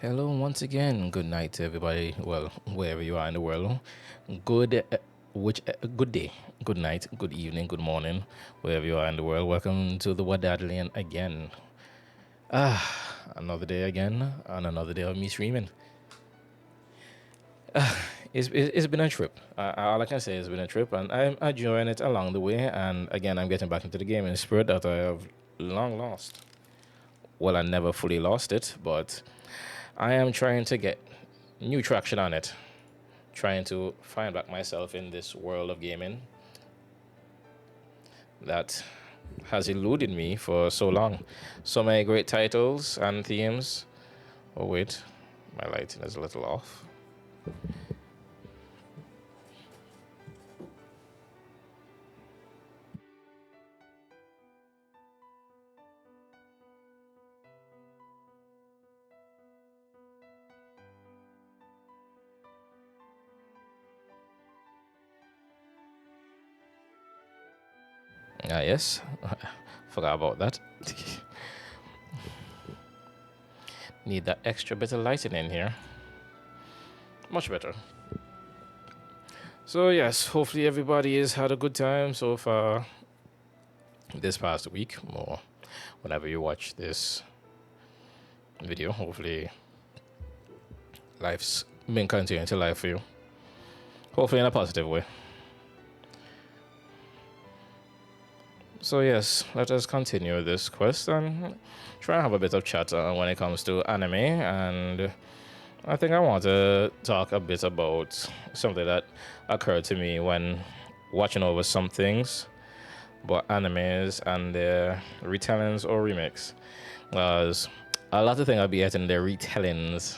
Hello, once again. Good night to everybody. Well, wherever you are in the world. Good, good day, good night, good evening, good morning, wherever you are in the world. Welcome to the Wadadlian again. Another day again, and another day of me streaming. It's been a trip. All I can say is it's been a trip, and I'm enjoying it along the way. And again, I'm getting back into the game in a spirit that I have long lost. Well, I never fully lost it, but I am trying to get new traction on it. Trying to find back myself in this world of gaming that has eluded me for so long. So many great titles and themes. Oh, wait, my lighting is a little off. Ah, yes, forgot about that. Need that extra bit of lighting in here. Much better. So, yes, hopefully everybody has had a good time so far this past week, or whenever you watch this video. Hopefully, life's been continuing to life for you. Hopefully, in a positive way. So, yes, let us continue this quest and try and have a bit of chat when it comes to anime. And I think I want to talk a bit about something that occurred to me when watching over some things but animes and their retellings or remakes. Because a lot of things I'll be getting their retellings.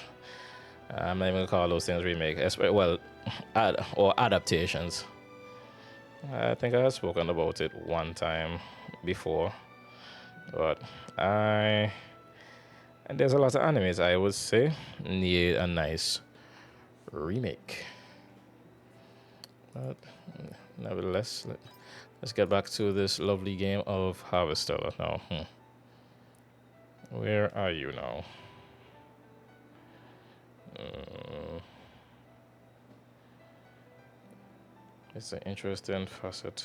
I'm not even gonna call those things remake. Well, or adaptations. I think I have spoken about it one time before, but I and there's a lot of animes I would say need a nice remake. But nevertheless, let's get back to this lovely game of Harvestella now. Where are you now? Uh, it's an interesting facet.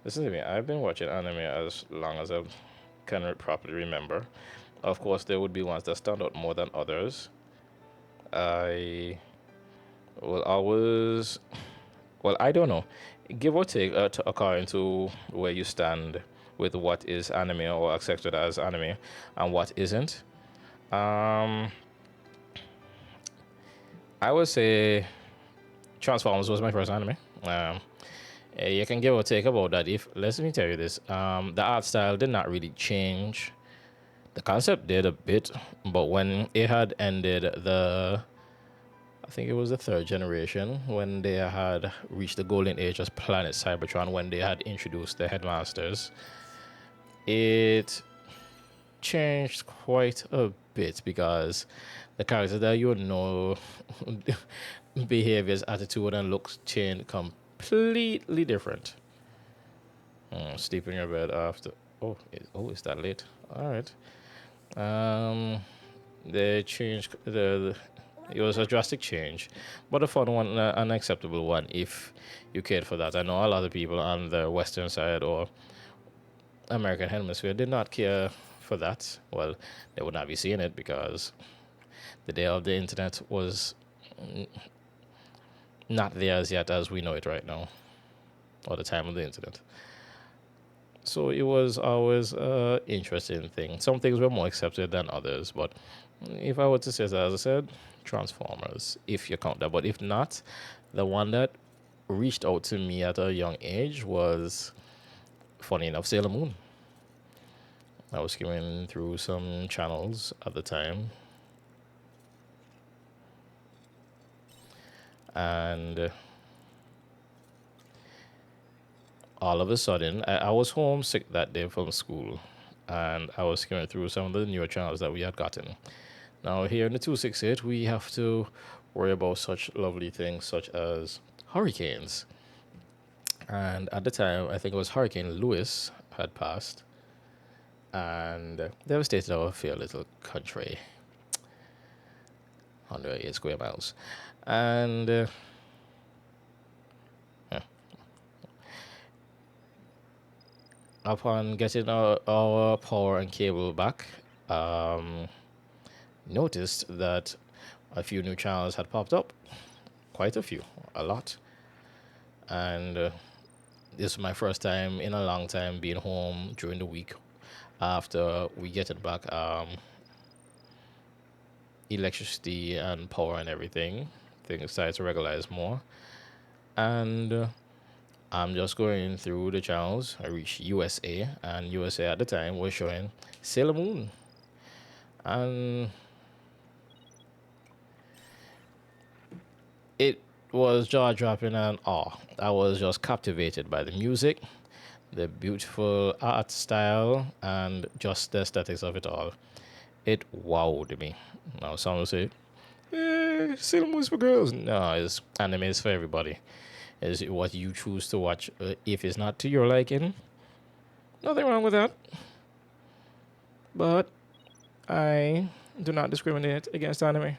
Listen to me. I've been watching anime as long as I can properly remember. Of course, there would be ones that stand out more than others. I will always, well, I don't know, give or take according to where you stand with what is anime or accepted as anime and what isn't. Um, I would say Transformers was my first anime. You can give or take about that. If let me tell you this, the art style did not really change. The concept did a bit, but when it had ended I think it was the third generation when they had reached the golden age of planet Cybertron, when they had introduced the headmasters, it changed quite a bit because the characters that you know behaviors, attitude, and looks changed completely different. Sleep in your bed after. It's that late. All right. Um, they changed it was a drastic change, but a fun one, an acceptable one if you cared for that. I know a lot of people on the western side or American hemisphere did not care for that. Well, they would not be seeing it because the day of the internet was not there as yet as we know it right now, or the time of the internet. So it was always an interesting thing. Some things were more accepted than others, but if I were to say, as I said, Transformers, if you count that. But if not, the one that reached out to me at a young age was, funny enough, Sailor Moon. I was skimming through some channels at the time, and all of a sudden, I was homesick that day from school, and I was skimming through some of the newer channels that we had gotten. Now, here in the 268, we have to worry about such lovely things such as hurricanes. And at the time, I think it was Hurricane Lewis had passed and devastated our fair little country. under 8 square miles. And upon getting our power and cable back, noticed that a few new channels had popped up. Quite a few, a lot. And this is my first time in a long time being home during the week after we get it back electricity and power and everything. Things started to regularize more. And I'm just going through the channels. I reached USA, and USA at the time was showing Sailor Moon. And it was jaw dropping and awe. I was just captivated by the music, the beautiful art style, and just the aesthetics of it all. It wowed me. Now, some will say, Sailor Moon's for girls. No, it's anime is for everybody. It's what you choose to watch. If it's not to your liking, nothing wrong with that. But I do not discriminate against anime.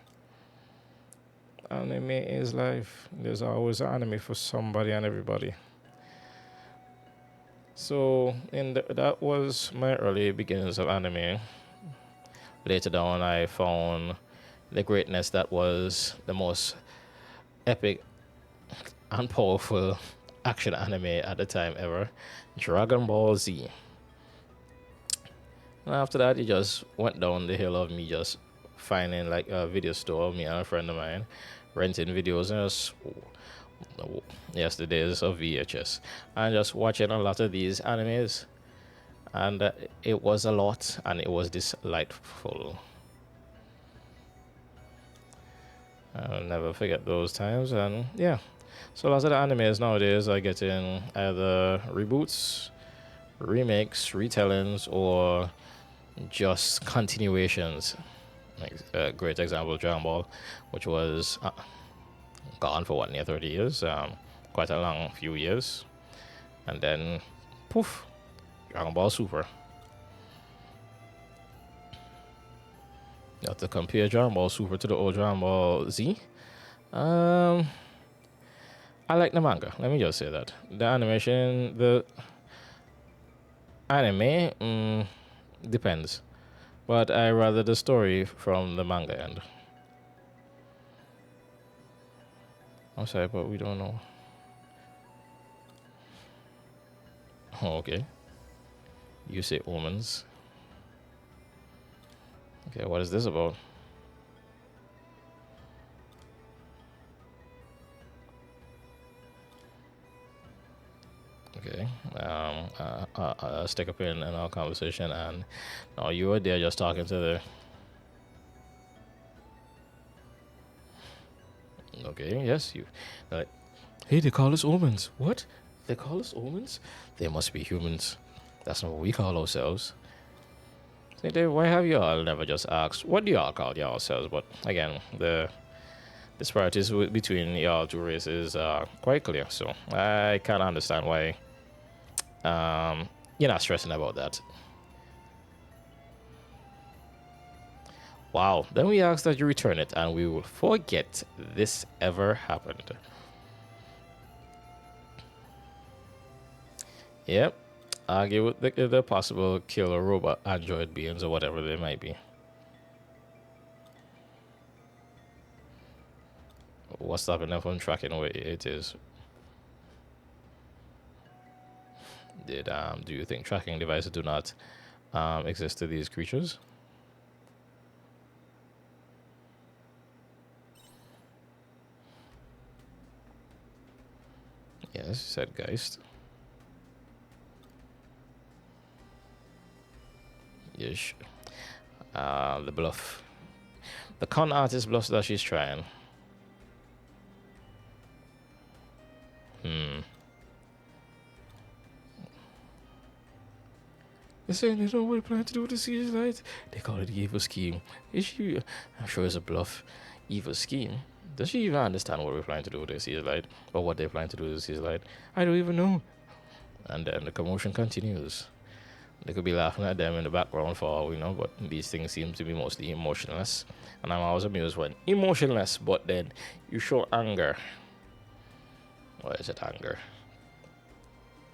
Anime is life. There's always an anime for somebody and everybody. So that was my early beginnings of anime. Later down, I found the greatness that was the most epic and powerful action anime at the time ever, Dragon Ball Z. And after that, it just went down the hill of me just finding like a video store, me and a friend of mine, renting videos, and just yesterday's of VHS, and just watching a lot of these animes. And it was a lot, and it was delightful. I'll never forget those times. And yeah, so lots of the animes nowadays are getting either reboots, remakes, retellings, or just continuations. Like a great example, Dragon Ball, which was gone for near 30 years, quite a long few years, and then poof, Dragon Ball Super. You have to compare Dragon Ball Super to the old Dragon Ball Z. I like the manga. Let me just say that the animation, the anime, depends, but I rather the story from the manga end. I'm sorry, but we don't know. Oh, okay. You say omens. Okay, what is this about? Okay, I'll stick a pin in our conversation, and now you were there just talking to the. Okay, yes, you. Like, hey, they call us omens. What? They call us omens? They must be humans. That's not what we call ourselves. Say, why have you all never just asked, what do y'all call yourselves? But again, the disparities between y'all two races are quite clear, so I can't understand why you're not stressing about that. Wow, then we ask that you return it, and we will forget this ever happened. Yep, argue with the possible killer robot android beings or whatever they might be. What's stopping them from tracking where it is? Do you think tracking devices do not exist to these creatures? Yes, said Geist. Yes. The bluff. The con artist bluff that she's trying. They're saying they don't know what they plan to do with the Caesar's light. They call it the evil scheme. Is she? I'm sure it's a bluff. Evil scheme. Does she even understand what we're planning to do with the Caesar's light? Or what they're planning to do with the Caesar's light? I don't even know. And then the commotion continues. They could be laughing at them in the background for all we know, but these things seem to be mostly emotionless. And I'm always amused when emotionless, but then you show anger. Or is it anger?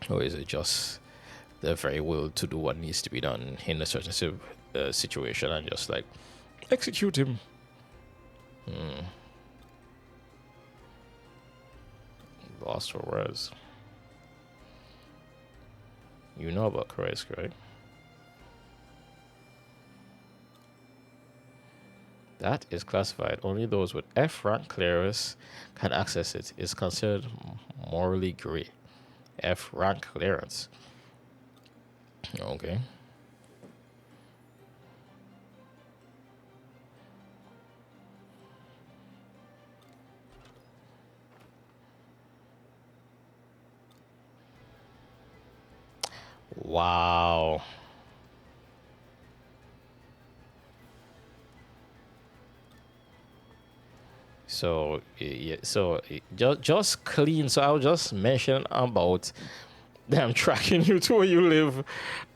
Or is it just the very will to do what needs to be done in a certain situation and just like execute him? Lost for words. You know about Kresk, right? That is classified. Only those with F rank clearance can access it. It's considered morally gray. F rank clearance. Okay. Wow. So yeah, so just clean. So I was just mentioning about them tracking you to where you live.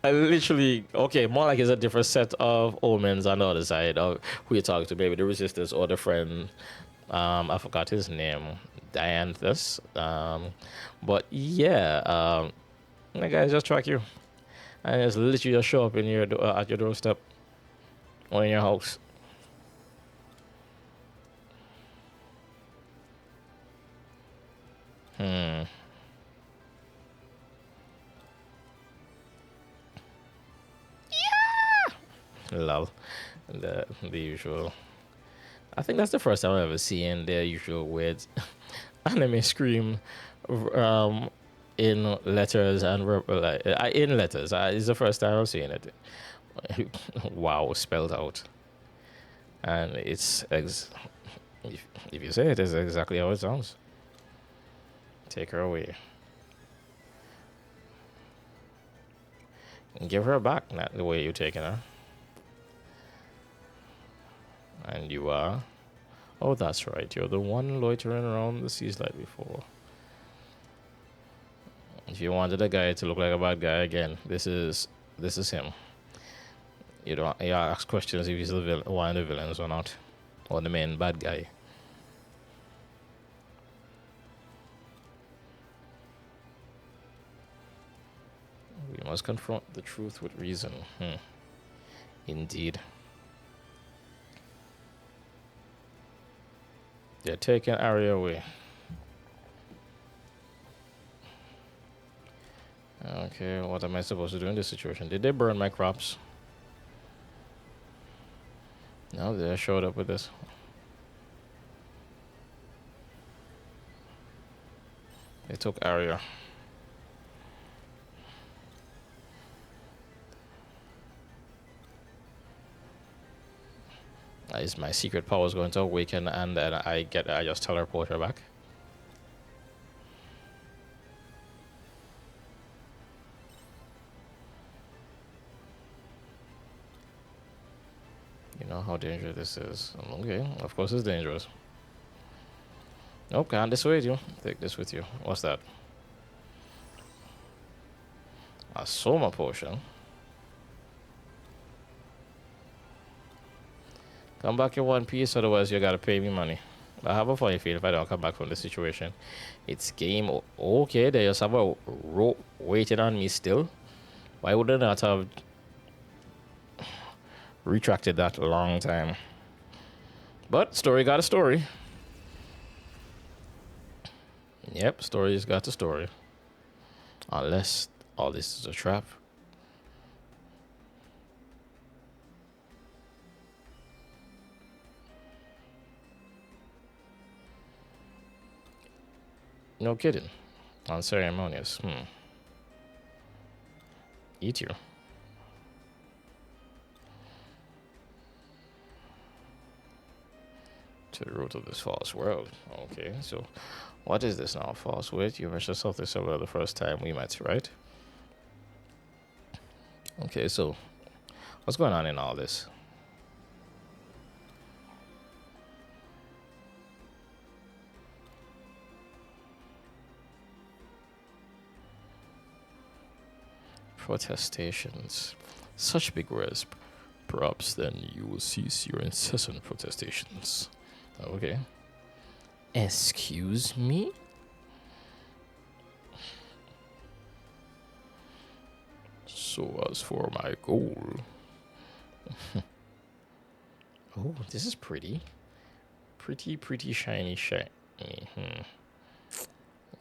I literally okay, more like it's a different set of omens on the other side of who you're talking to. Maybe the resistance or the friend. I forgot his name, Dianthus. But yeah, the guys just track you and just literally just show up in your at your doorstep or in your house. Hmm. Lol. The usual. I think that's the first time I've ever seen the usual weird anime scream um, in letters and in letters. It's the first time I've seen it. Wow, spelled out, and if you say it, it's exactly how it sounds. Take her away. And give her back, not the way you're taking her. And you are. Oh, that's right. You're the one loitering around the seas like before. If you wanted a guy to look like a bad guy again, this is him. You ask questions if he's one of the villains or not, or the main bad guy. We must confront the truth with reason. Indeed. They're taking Arya away. Okay, what am I supposed to do in this situation? Did they burn my crops? No, they showed up with this. They took Arya. Is my secret powers going to awaken and then I just teleport her back? You know how dangerous this is. Okay, of course it's dangerous. Nope, can't dissuade you. Take this with you. What's that? A Soma potion. Come back in one piece, otherwise you gotta pay me money. I have a funny feeling if I don't come back from this situation. It's game. Okay, they just have a rope waiting on me still. Why would they not have retracted that a long time? But story got a story. Yep, story's got a story. Unless all this is a trap. No kidding. Unceremonious. Eat you. To the root of this false world. Okay, so what is this now? False wit? You mentioned something similar the first time we met, right? Okay, so what's going on in all this? Protestations. Such big words. Perhaps then you will cease your incessant protestations. Okay. Excuse me? So as for my goal. Oh, this is pretty. Pretty shiny.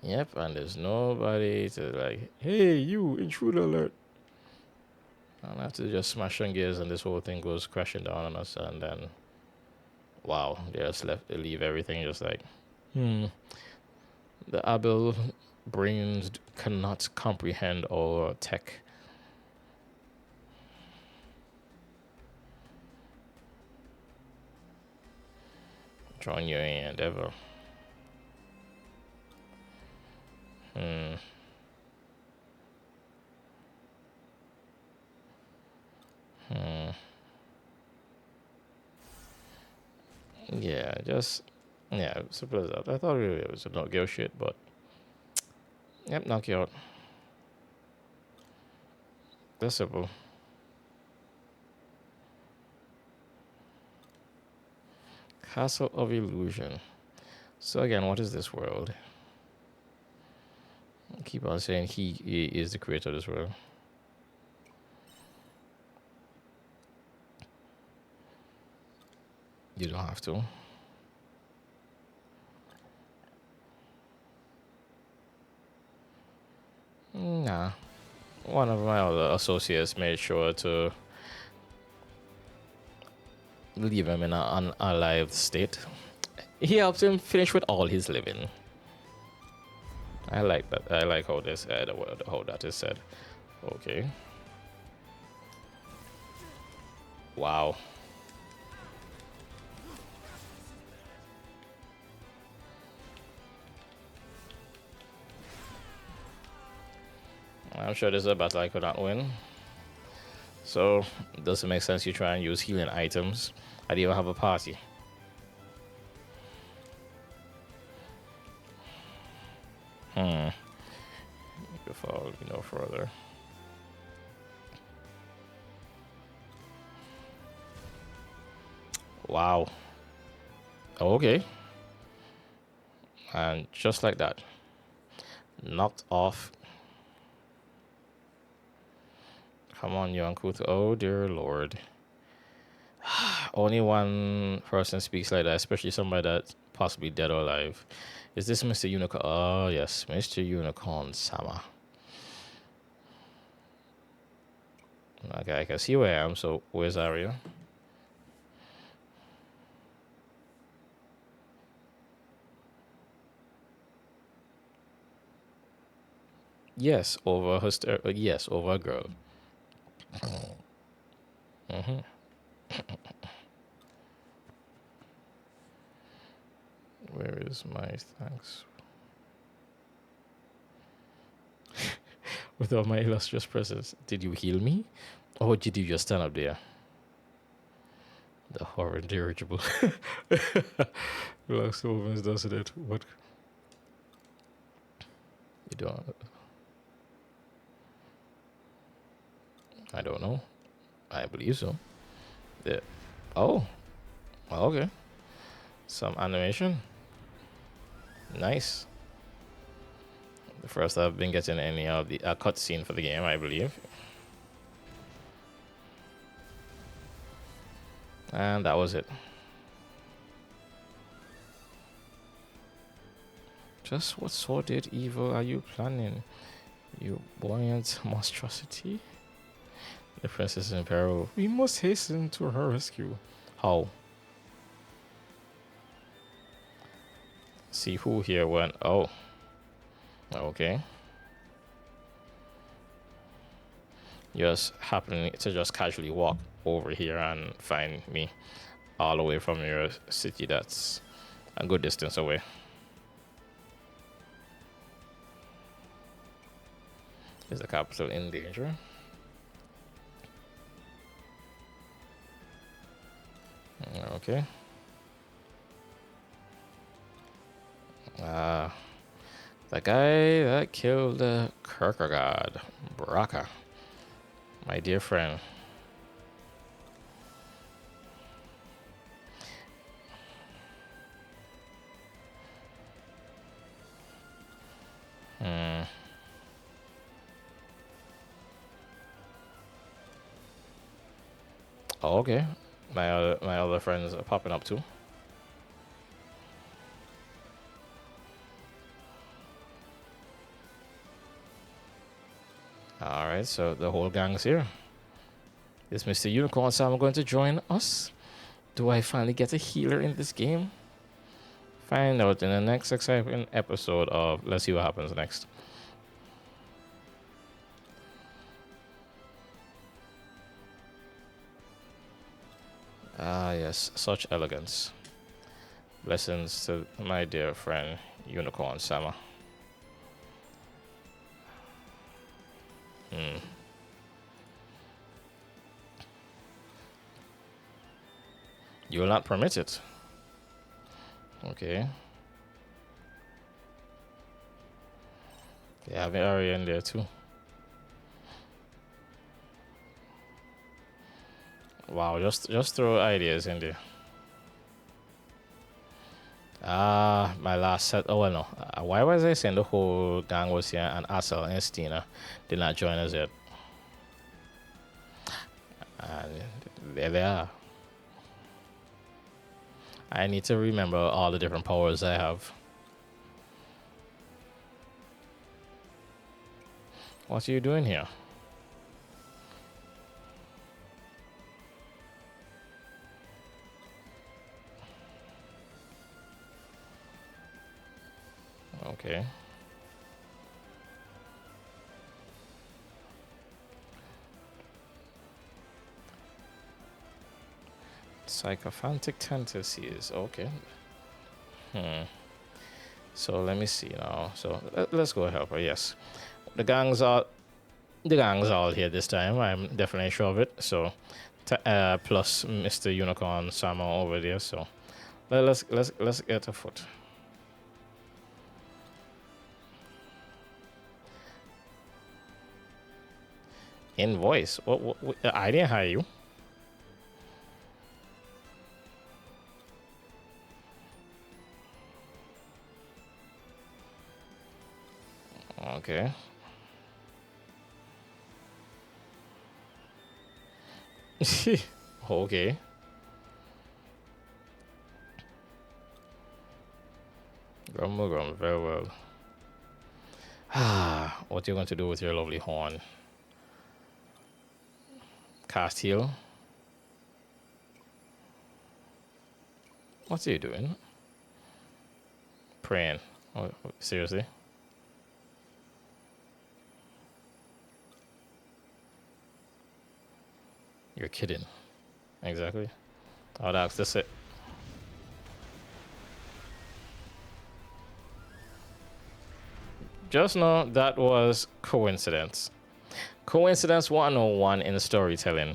Yep, and there's nobody to like, hey, you, intruder alert. I'll have to just smash on gears and this whole thing goes crashing down on us, and then, wow, they leave everything just like, the Abel brains cannot comprehend our tech. Join your endeavor. Yeah, simple as that. I thought it was a knockout shit, but yep, knockout. That's simple. Castle of Illusion. So again, what is this world? I keep on saying he is the creator of this world. You don't have to. Nah. One of my other associates made sure to leave him in an unalive state. He helped him finish with all his living. I like that. I like how this how that is said. Okay. Wow. I'm sure this is a battle I could not win. So, it doesn't make sense you try and use healing items. I didn't even have a party. You could fall no further. Wow. Okay. And just like that. Knocked off. Come on, you uncouth. Oh, dear Lord. Only one person speaks like that, especially somebody that's possibly dead or alive. Is this Mr. Unicorn? Oh, yes, Mr. Unicorn Sama. Okay, I can see where I am, so where's Aria? Yes, over her. Yes, over a girl. Where is my thanks? With all my illustrious presence, did you heal me? Or did you just stand up there? The horror dirigible. Relax movements, doesn't it? What? You don't. I don't know. I believe so. Yeah. Oh. Okay. Some animation. Nice. The first I've been getting any of the cutscene for the game, I believe. And that was it. Just what sordid evil are you planning, you buoyant monstrosity? The princess is in peril. We must hasten to her rescue. How? See who here went. Oh. Okay. Just happening to just casually walk over here and find me all the way from your city that's a good distance away. Is the capital in danger? Okay. The guy that killed the Kierkegaard, Baraka. My dear friend. Hmm. Oh, okay. My other friends are popping up too. All right, so the whole gang's here. Is Mr. Unicorn Sam going to join us? Do I finally get a healer in this game? Find out in the next exciting episode of Let's See What Happens Next. Ah, yes, such elegance. Blessings to my dear friend, Unicorn Sama. Hmm. You will not permit it. Okay. They have an area in there too. Wow, just throw ideas in there. Ah, my last set. Oh, well, no. Why was I saying the whole gang was here and Assel and Stina did not join us yet? And there they are. I need to remember all the different powers I have. What are you doing here? Okay. Psychophantic tendencies. Okay. Hmm. So let me see now. So let's go help her. Yes, the gang's all here this time. I'm definitely sure of it. So, plus Mr. Unicorn Sama over there. So let's get a foot. Invoice. What? I didn't hire you. Okay. Okay. Grumble, very well. Ah, what you going to do with your lovely horn? Cast heal. What's he doing? Praying. Oh, seriously? You're kidding. Exactly. Oh, that's it. Just know that was coincidence. Coincidence 101 in storytelling.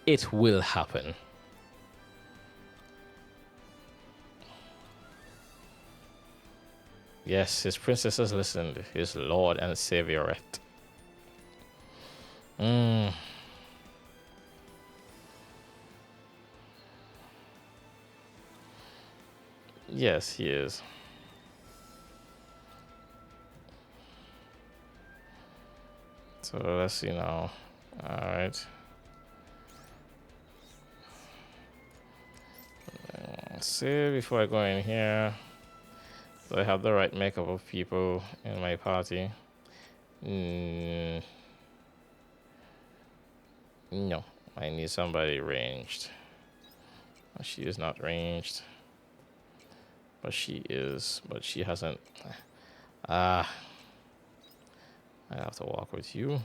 It will happen. Yes, his princess has listened. His lord and saviorette. Mm, yes, he is. So let's see now. Alright. Let's see before I go in here. Do I have the right makeup of people in my party? Mm, no. I need somebody ranged. She is not ranged. But she is. But she hasn't. Ah. I have to walk with you.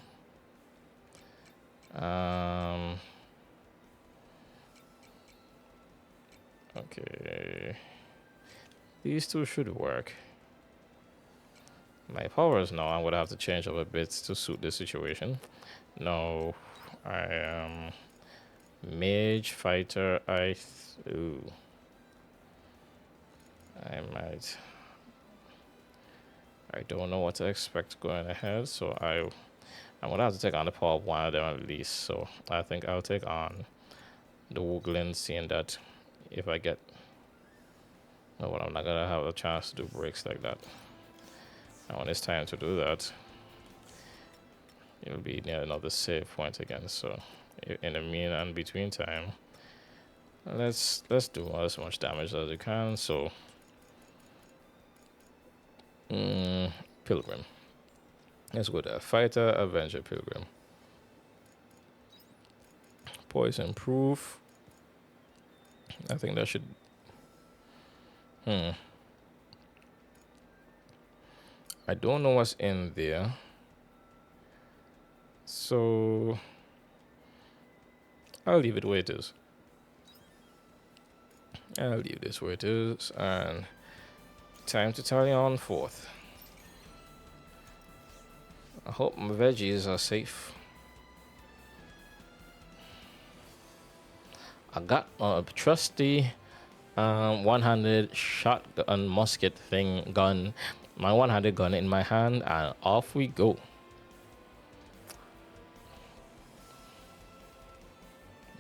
Okay. These two should work. My powers now, I'm gonna have to change up a bit to suit the situation. No, I am mage fighter. Ooh, I might. I don't know what to expect going ahead, so I'm gonna have to take on the power of one of them at least. So I think I'll take on the Wooglin, seeing that if I get, no, well, I'm not gonna have a chance to do breaks like that. And when it's time to do that, it'll be near another save point again. So in the mean and between time, let's do as much damage as we can. So Pilgrim. Let's go there. Fighter, Avenger, Pilgrim. Poison proof. I think that should. I don't know what's in there. So I'll leave it where it is. I'll leave this where it is. And time to tally on forth. I hope my veggies are safe. I got a trusty one-handed shotgun musket gun, my one-handed gun in my hand, and off we go.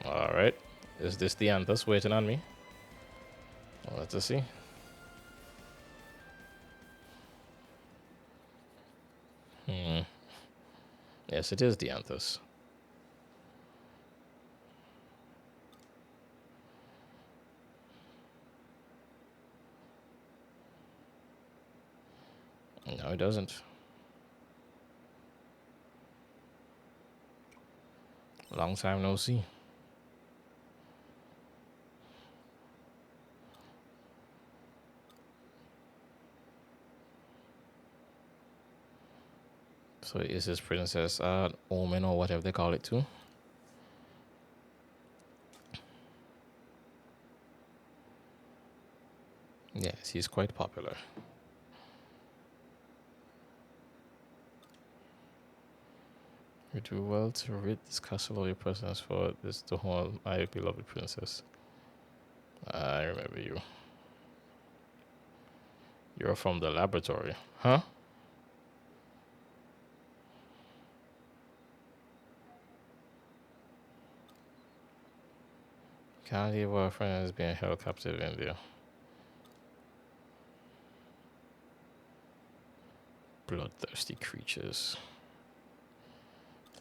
All right, is this the Anthus waiting on me? Well, let's see. Yes, it is the Anthus. No, it doesn't. Long time no see. So is this Princess Omen or whatever they call it too? Yes, he's quite popular. You do well to rid this castle of your presence, for this to hold my beloved princess. I remember you. You're from the laboratory, huh? Can't leave our friend is being held captive in there. Bloodthirsty creatures.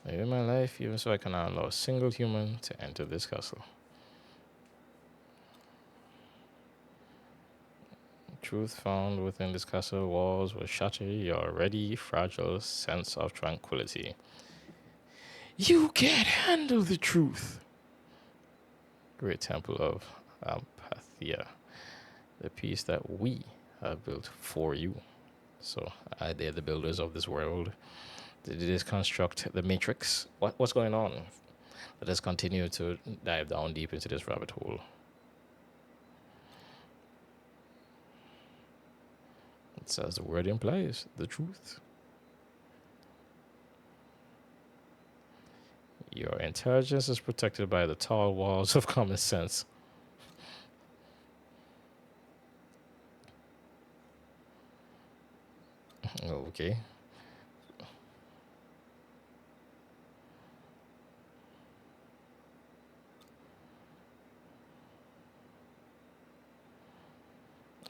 Live my life even so I cannot allow a single human to enter this castle. Truth found within this castle walls will shatter your already fragile sense of tranquility. You can't handle the truth. Great temple of Ampathia, the piece that we have built for you. So they're the builders of this world. Did this construct the Matrix? What's going on? Let us continue to dive down deep into this rabbit hole. It says the word implies the truth. Your intelligence is protected by the tall walls of common sense. Okay.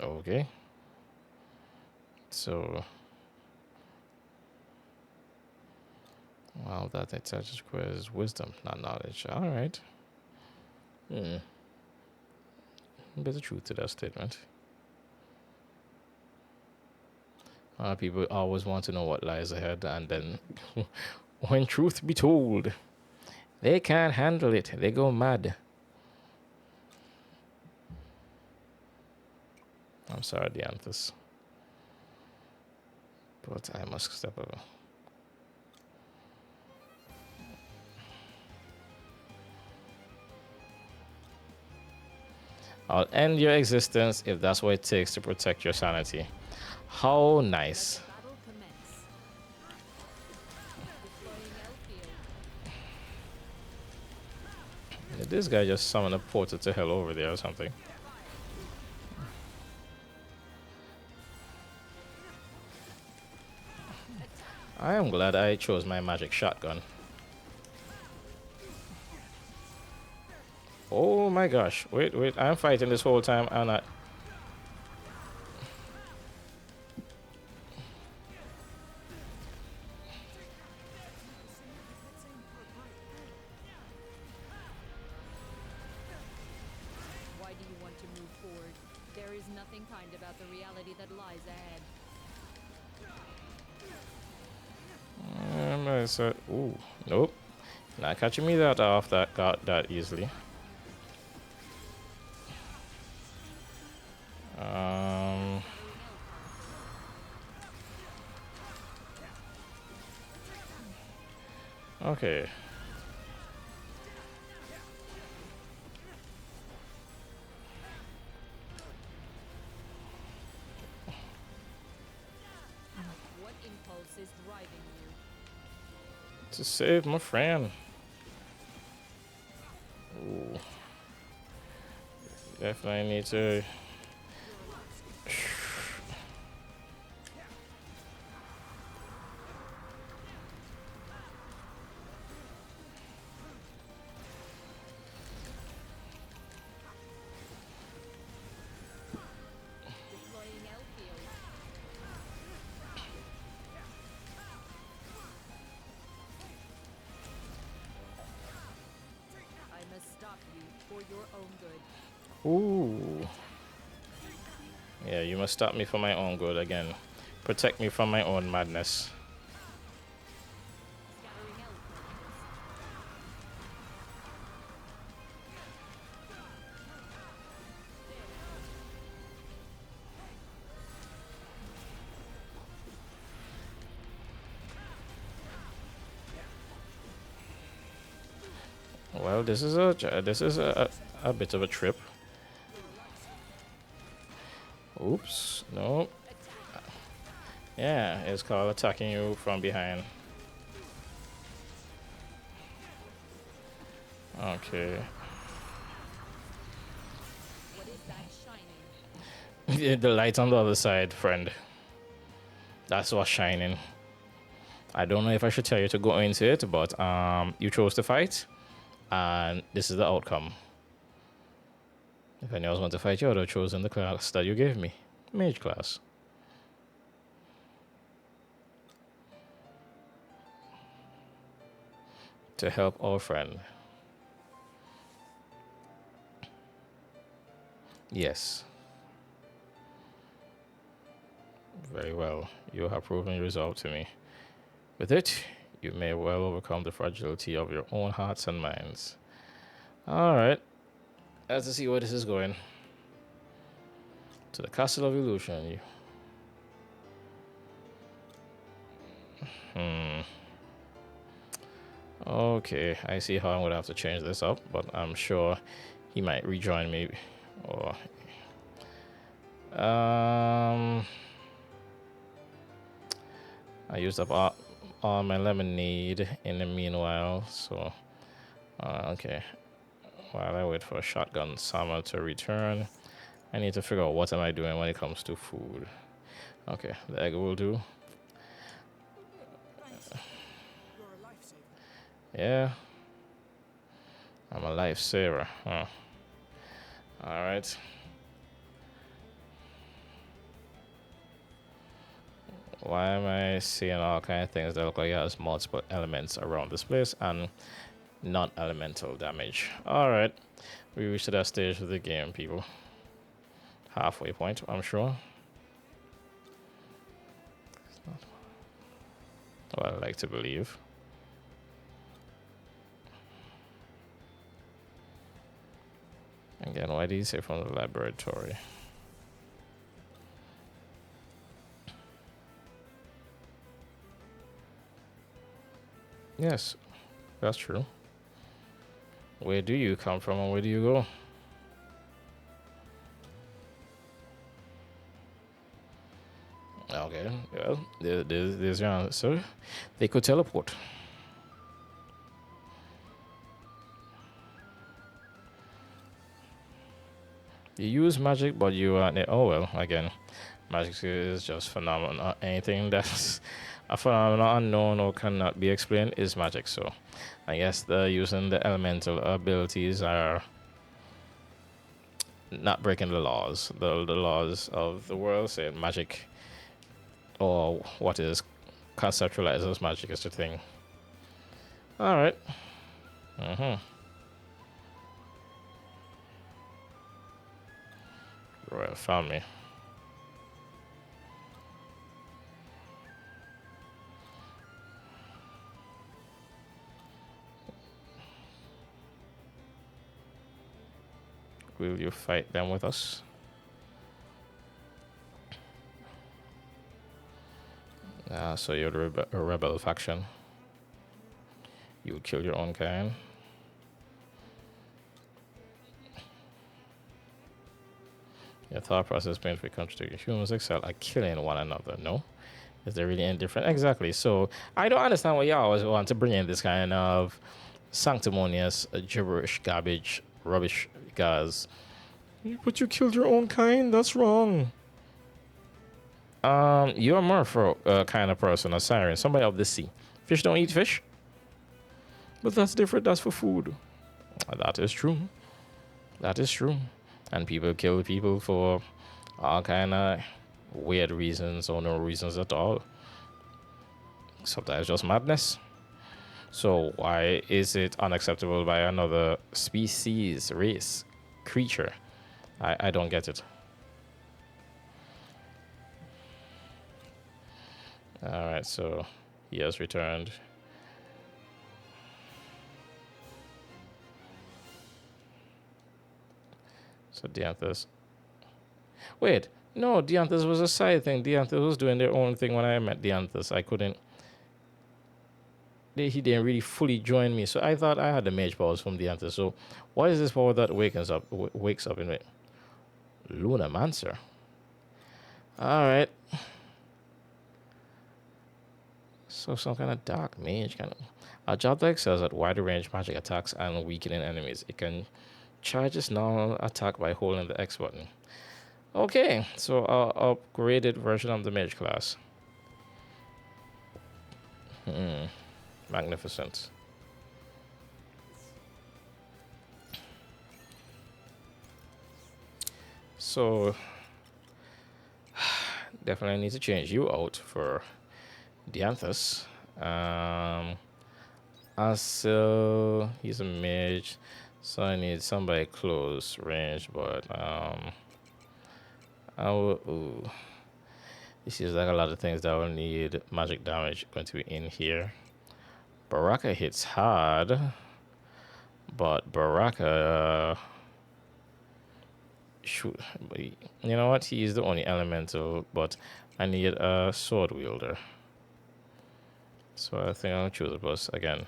Okay. So, wow, that intelligence requires wisdom, not knowledge. All right. There's a truth to that statement. People always want to know what lies ahead, and then when truth be told, they can't handle it. They go mad. I'm sorry, Dianthus, but I must step over. I'll end your existence if that's what it takes to protect your sanity. How nice. Did this guy just summon a portal to hell over there or something? I am glad I chose my magic shotgun. Oh my gosh. Wait, wait. I'm fighting this whole time. I'm not. Why do you want to move forward? There is nothing kind about the reality that lies ahead. Ooh, nope. Not catching me that off that got that easily. Um. Okay. What impulse is driving you? To save my friend. Ooh. Definitely need to. Deploying Elfield. I must stop you for your own good. Ooh. Yeah, you must stop me for my own good again. Protect me from my own madness. Scattering Elfield. Well, this is a bit of a trip. Oops. No. Yeah, it's called attacking you from behind. Okay. What is that shining? The light on the other side, friend. That's what's shining. I don't know if I should tell you to go into it, but you chose to fight, and this is the outcome. If anyone else want to fight you, I would have chosen the class that you gave me, mage class. To help our friend. Yes. Very well. You have proven your resolve to me. With it, you may well overcome the fragility of your own hearts and minds. Alright. Let's see where this is going. To the Castle of Illusion. Okay, I see how I'm gonna have to change this up, but I'm sure he might rejoin me. Or I used up all my lemonade in the meanwhile, so okay. While I wait for a shotgun Sama to return, I need to figure out what am I doing when it comes to food. Okay, the egg will do. Yeah, I'm a lifesaver. Huh. All right. Why am I seeing all kind of things that look like it has multiple elements around this place and non-elemental damage? All right, we reached that stage of the game, people. Halfway point, I'm sure. Well, I like to believe. Again, why did you say from the laboratory? Yes, that's true. Where do you come from and where do you go? Okay, well, there's your answer. They could teleport. You use magic, but you are. Oh well, again, magic is just phenomenal. Anything that's A phenomenon unknown or cannot be explained is magic. So I guess the using the elemental abilities are not breaking the laws. The laws of the world say magic, or what is conceptualized as magic, is the thing. All right. Right, found me. Will you fight them with us? So you're the rebel faction. You would kill your own kind. Your thought process painfully contradictory. Humans excel at killing one another. No? Is there really any different? Exactly. So I don't understand why you always want to bring in this kind of sanctimonious gibberish, garbage, rubbish, because but you killed your own kind. That's wrong. You're a merfolk kind of person, a siren, somebody of the sea. Fish don't eat fish, but that's different. That's for food. That is true. That is true. And people kill people for all kind of weird reasons or no reasons at all. Sometimes just madness. So why is it unacceptable by another species, race, creature? I don't get it. All right, so he has returned. So Dianthus. Wait, no, Dianthus was a side thing. Dianthus was doing their own thing when I met Dianthus. I couldn't. He didn't really fully join me, so I thought I had the mage powers from Dianthus. So what is this power that wakes up in me? Lunamancer. All right. So some kind of dark mage kind of. A job that excels at wider range magic attacks and weakening enemies. It can charge its normal attack by holding the X button. Okay, so upgraded version of the mage class. Magnificent. So definitely need to change you out for Dianthus. Also, he's a mage, so I need somebody close range, but this is like a lot of things that will need magic damage going to be in here. Baraka hits hard, but Baraka shoot. You know what? He is the only elemental, but I need a sword wielder. So I think I'll choose a plus again.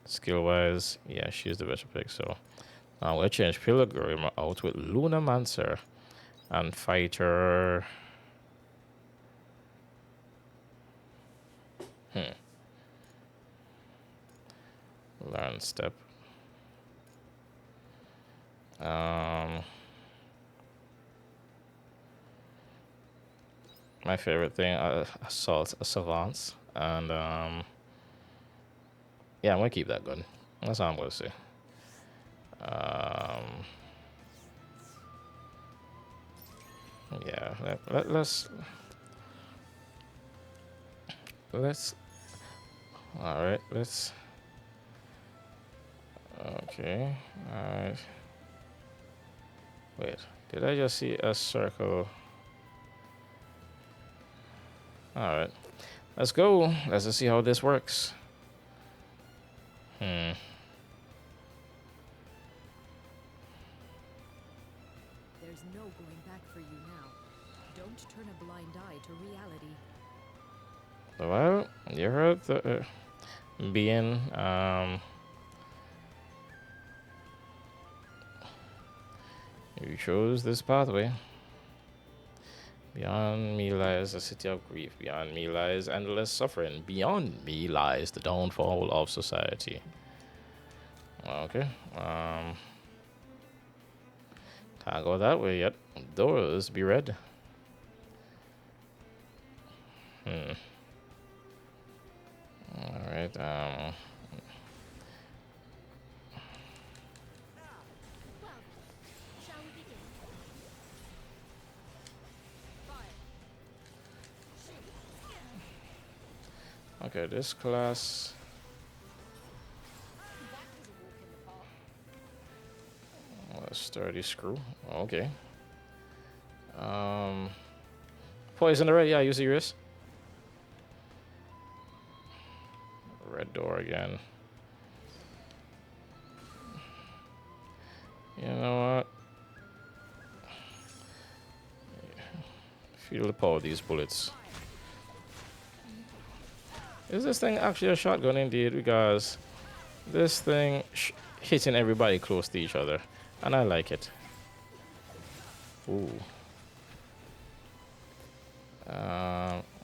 Skill wise, yeah, she's the better pick. So now we'll change Pilgrim out with Lunamancer and Fighter. Learn step. My favorite thing, assault savants, and yeah, I'm gonna keep that gun. That's all I'm gonna say. Yeah, let's all right, let's okay, all right. Wait, did I just see a circle? All right, let's go. Let's just see how this works. There's no going back for you now. Don't turn a blind eye to reality. Well, you heard the being you chose this pathway. Beyond me lies a city of grief. Beyond me lies endless suffering. Beyond me lies the downfall of society. Okay. Can't go that way yet. Doors be red. Um, Well, shall we begin? Fire. Shoot. okay, this class. That was a walk in the park. A sturdy screw. Okay. Um, poison already. Yeah, you serious? Red door again. You know what? Feel the power of these bullets. Is this thing actually a shotgun indeed? Because this thing hitting everybody close to each other. And I like it. Ooh.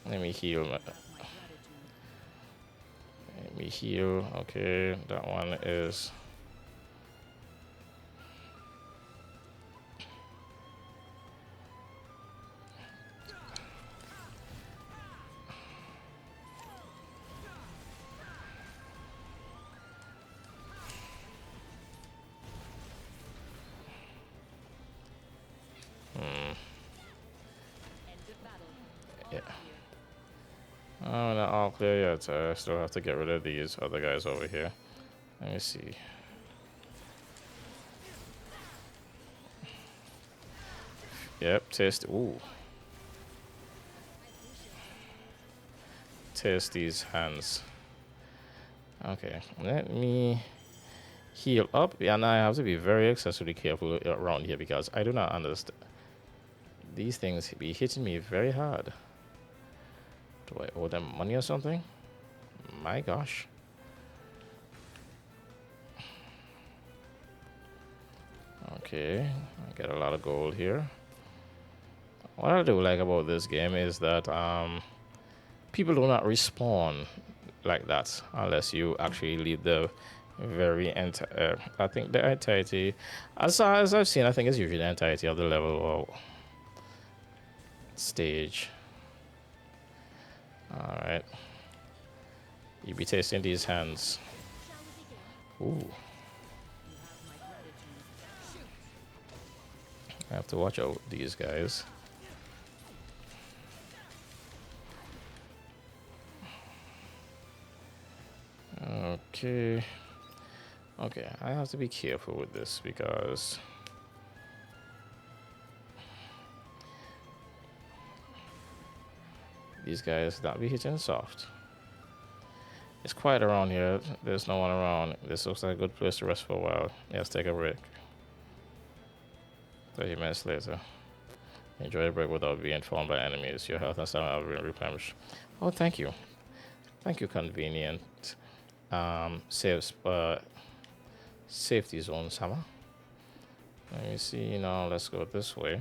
Let me heal. Let me heal. Okay, that one is. End of battle. All Yeah. clear. Oh, not all clear yet. I still have to get rid of these other guys over here. Let me see. Yep, taste. Ooh. Taste these hands. Okay, let me heal up. Yeah, and I have to be very excessively careful around here because I do not understand. These things be hitting me very hard. Do I owe them money or something? My gosh. Okay, I get a lot of gold here. What I do like about this game is that people do not respawn like that unless you actually leave the I think the entirety, as far as I've seen, I think it's usually the entirety of the level or stage. All right, you be tasting these hands. Shall we begin? Ooh, You have my gratitude. Shoot. I have to watch out these guys. Okay. Okay, I have to be careful with this because these guys not be hitting soft. It's quiet around here. There's no one around. This looks like a good place to rest for a while. Let's take a break. 30 minutes later. Enjoy the break without being found by enemies. Your health and stamina have been replenished. Oh, thank you. Thank you, convenient. Safety zone, Sama. Let me see now. Let's go this way.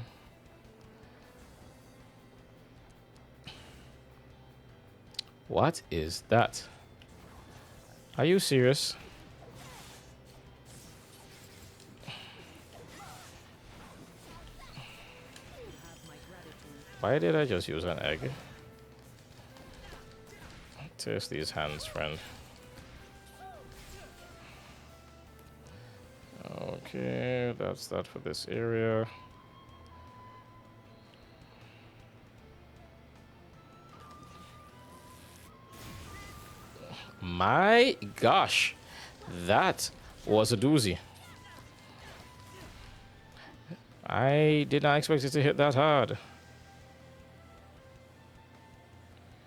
What is that? Are you serious? You have my gratitude. Why did I just use an egg? Taste these hands, friend. Okay, that's that for this area. My gosh, that was a doozy. I did not expect it to hit that hard.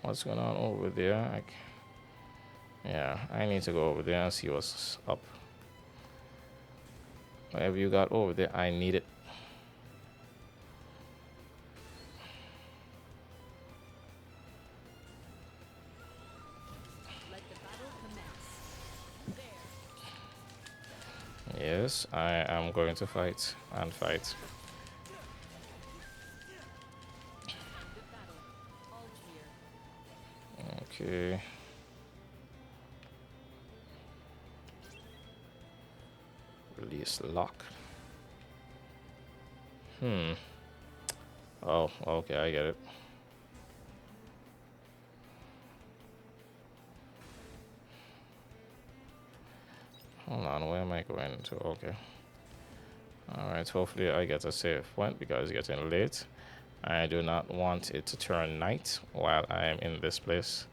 What's going on over there? Yeah, I need to go over there and see what's up. Whatever you got over there, I need it. Let the battle commence. There. Yes, I am going to fight and fight. End of battle. All clear. Okay. Release lock. Oh, okay, I get it. Hold on, where am I going to? Okay. Alright, hopefully I get a safe point because it's getting late. I do not want it to turn night while I am in this place.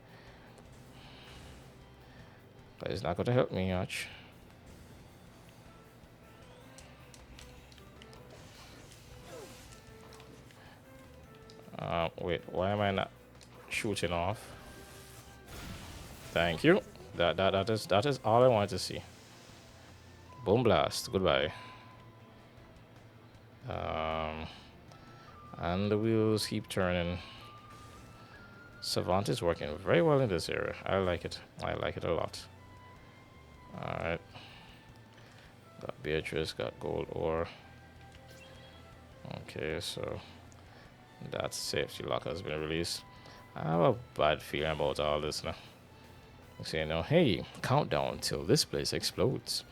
But it's not going to help me much. Wait, why am I not shooting off? Thank you. That is all I wanted to see. Boom blast. Goodbye. And the wheels keep turning. Savant is working very well in this area. I like it. I like it a lot. Alright. Got Beatrice, got gold ore. Okay, so that safety lock has been released. I have a bad feeling about all this now. So, hey, countdown till this place explodes.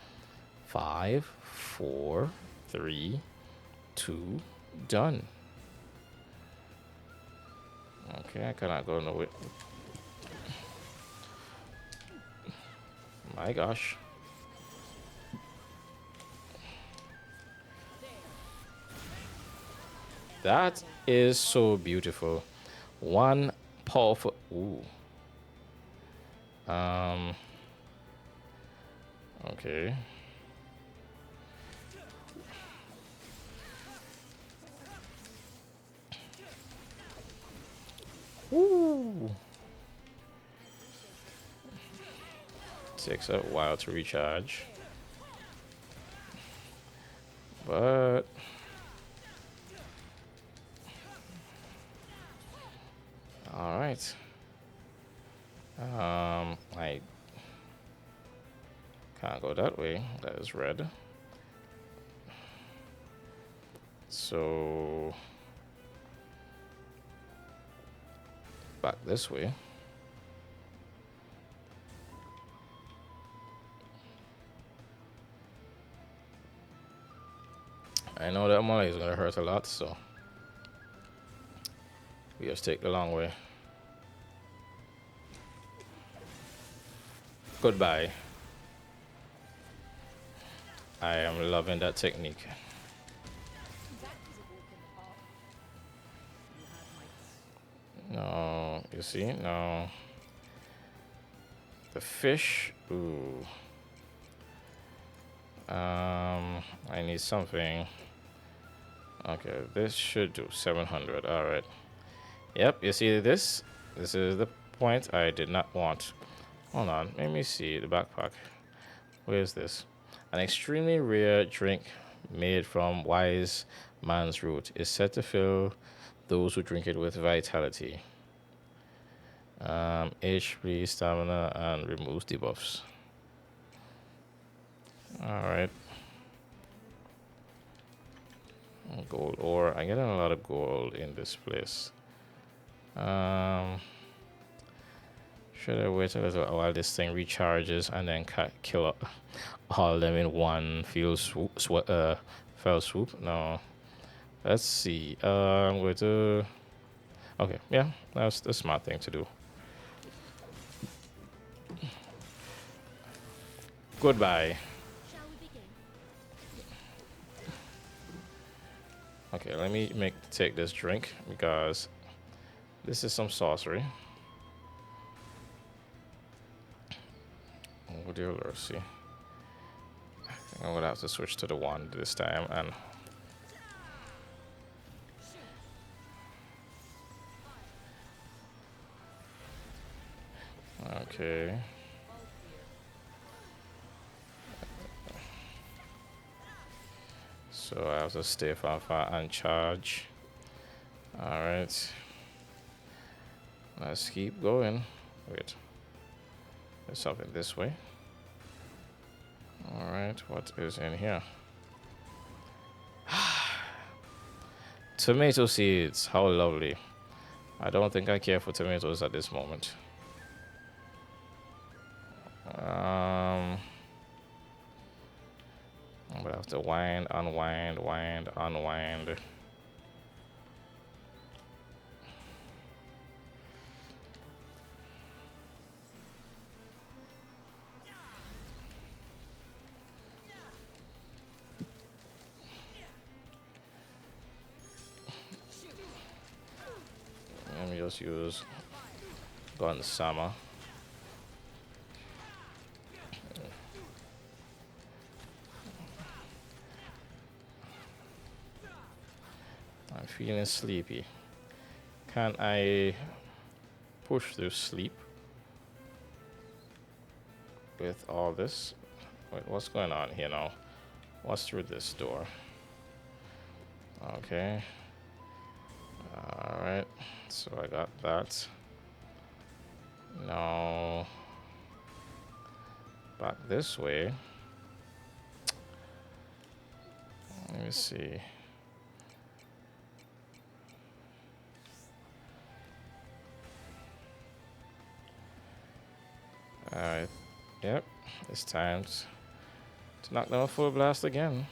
5, 4, 3, 2, done. Okay, I cannot go nowhere. My gosh. That is so beautiful. One powerful. Ooh. Okay. Ooh. Takes a while to recharge. But all right. I can't go that way. That is red. So back this way. I know that Molly is gonna hurt a lot, so we just take the long way. Goodbye. I am loving that technique. No, you see? No. The fish. Ooh. I need something. Okay, this should do 700. All right. Yep, you see this? This is the point I did not want. Hold on, let me see the backpack. Where is this? An extremely rare drink made from wise man's root is said to fill those who drink it with vitality. HP, stamina, and removes debuffs. Alright. Gold ore. I'm getting a lot of gold in this place. Should I wait a little while this thing recharges and then kill all of them in one fell swoop? No. Let's see. I'm going to. Okay, yeah, that's the smart thing to do. Goodbye. Okay, let me take this drink because this is some sorcery. Oh dear mercy. I think I'm gonna have to switch to the wand this time and okay. So I have to stay far and charge. Alright. Let's keep going. Wait. There's something this way. Alright, what is in here? Tomato seeds, how lovely. I don't think I care for tomatoes at this moment. I'm gonna have to wind, unwind, wind, unwind. just use gun Sama. I'm feeling sleepy. Can I push through sleep with all this? Wait, what's going on here now? What's through this door? Okay. Alright. So I got that. Now back this way. Let me see. Alright. Yep. It's time to knock down a full blast again.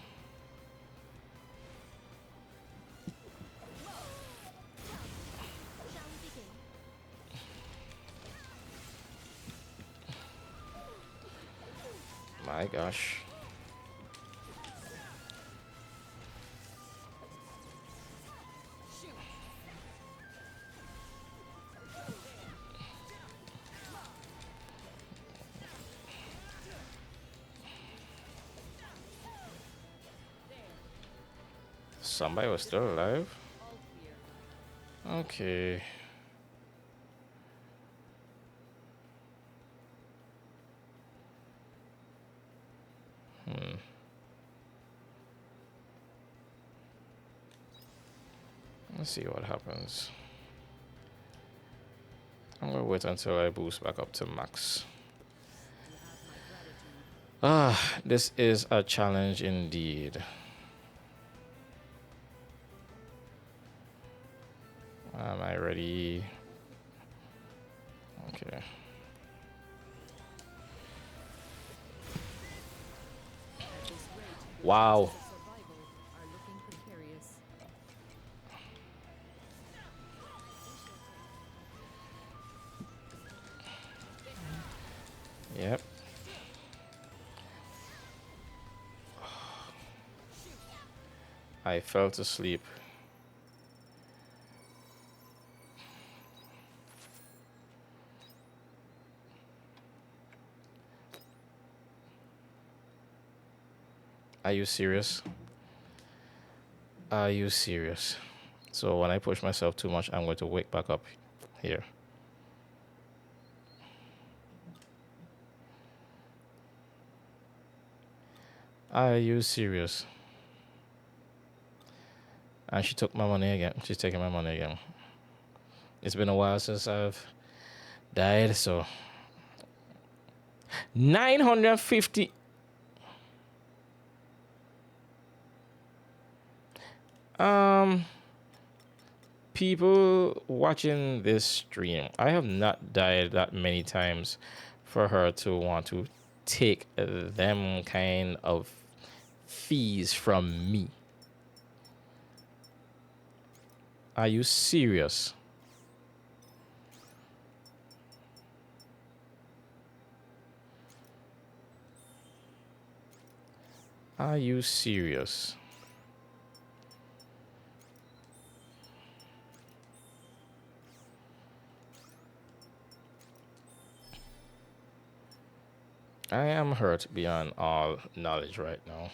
My gosh. Somebody was still alive? Okay. Let's see what happens. I'm gonna wait until I boost back up to max. This is a challenge indeed. Am I ready? Okay. Wow. Yep. I fell to sleep. Are you serious? Are you serious? So when I push myself too much, I'm going to wake back up here. Are you serious? And she took my money again. She's taking my money again. It's been a while since I've died, so 950. People watching this stream, I have not died that many times for her to want to take them kind of fees from me. Are you serious? Are you serious? I am hurt beyond all knowledge right now.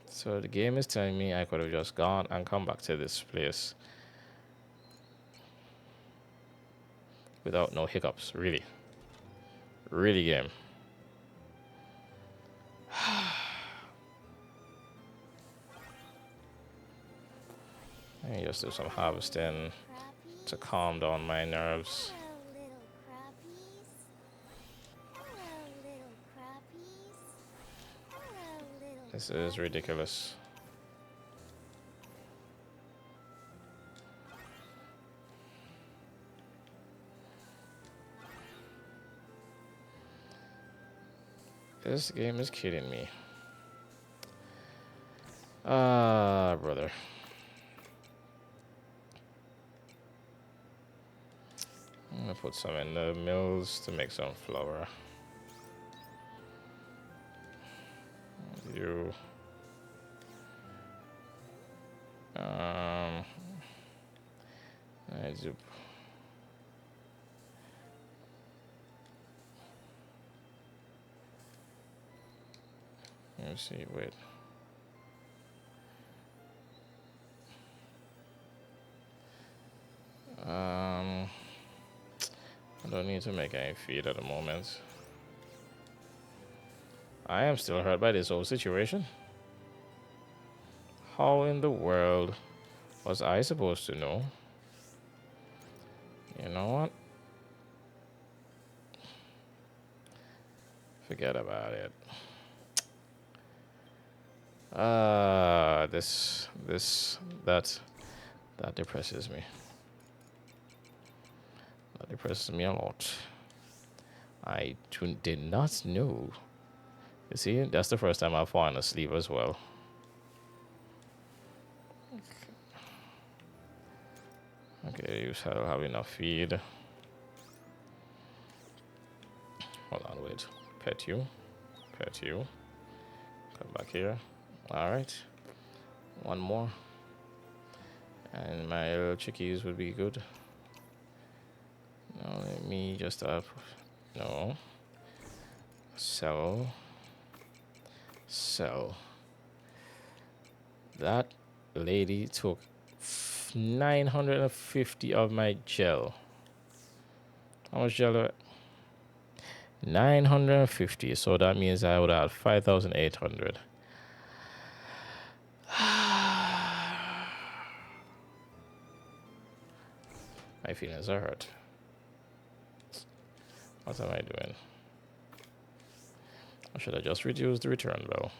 So the game is telling me I could have just gone and come back to this place without no hiccups, really. Really, game. Let me just do some harvesting to calm down my nerves. This is ridiculous. This game is kidding me. Brother. I'm gonna put some in the mills to make some flour. you. I do. Let me see. Wait. I don't need to make any feed at the moment. I am still hurt by this whole situation. How in the world was I supposed to know? You know what? Forget about it. That depresses me. That depresses me a lot. I did not know. You see, that's the first time I've fallen asleep as well. Okay, you shall have enough feed. Hold on, wait. Pet you. Pet you. Come back here. Alright. One more. And my little chickies would be good. Now let me just have. No. Sell. Sell. That lady took 950 of my gel. How much gel? 950. So that means I would have 5,800. My feelings are hurt. What am I doing? Or should I just reduce the return bell?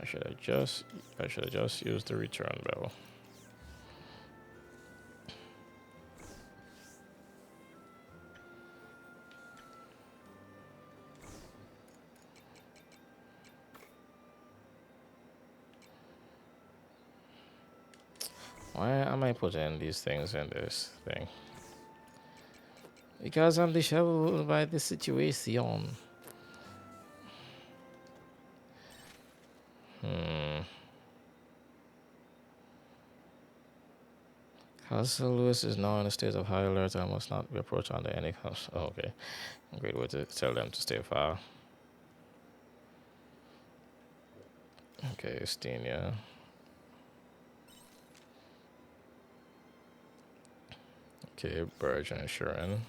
I should have just used the return bell. Why am I putting these things in this thing? Because I'm disheveled by the situation. Castle Lewis is now in a state of high alert and must not be approached under any cost. Oh, okay. Great way to tell them to stay far. Okay, Estenia. Okay, Burge and Sharon.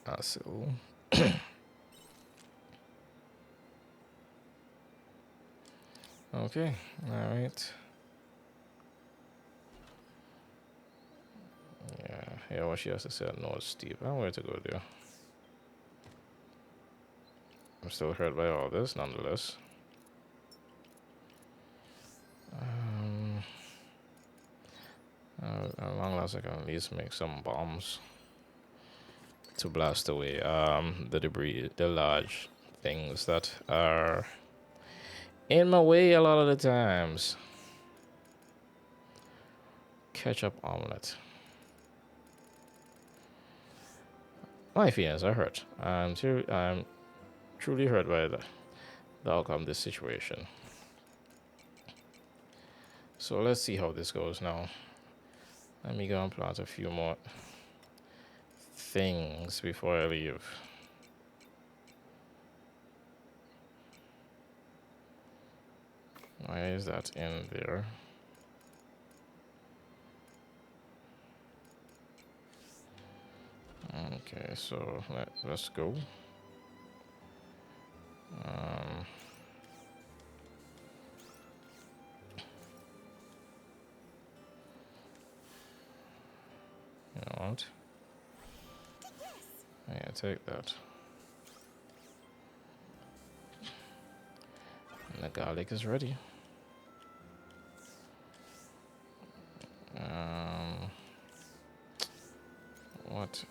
Asil. Okay, alright. Yeah, what she has to say, no, it's steep. I'm going to go there. I'm still hurt by all this, nonetheless. At long last, I can at least make some bombs to blast away the debris, the large things that are in my way a lot of the times. Ketchup omelet. My feelings are hurt. I'm truly hurt by the outcome of this situation. So let's see how this goes now. Let me go and plant a few more things before I leave. Why is that in there? Okay, so let's go. You know what? Yeah, take that. And the garlic is ready. What?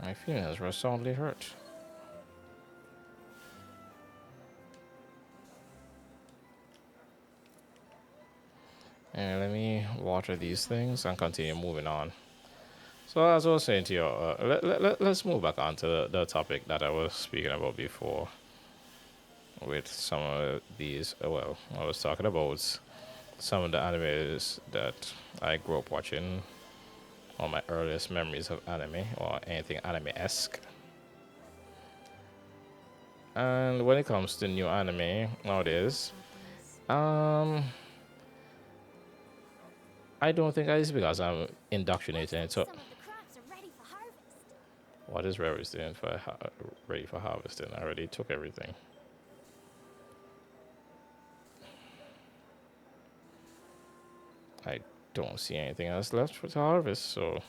My feelings were soundly hurt. And let me water these things and continue moving on. So as I was saying to you, let's move back on to the topic that I was speaking about before with some of these. Well, I was talking about some of the animes that I grew up watching, or my earliest memories of anime, or anything anime-esque. And when it comes to new anime nowadays, um, I don't think it's because I'm indoctrinated into Some of the crops are ready for harvest. what is harvesting for ready for harvesting. I already took everything. I don't see anything else left for to harvest. So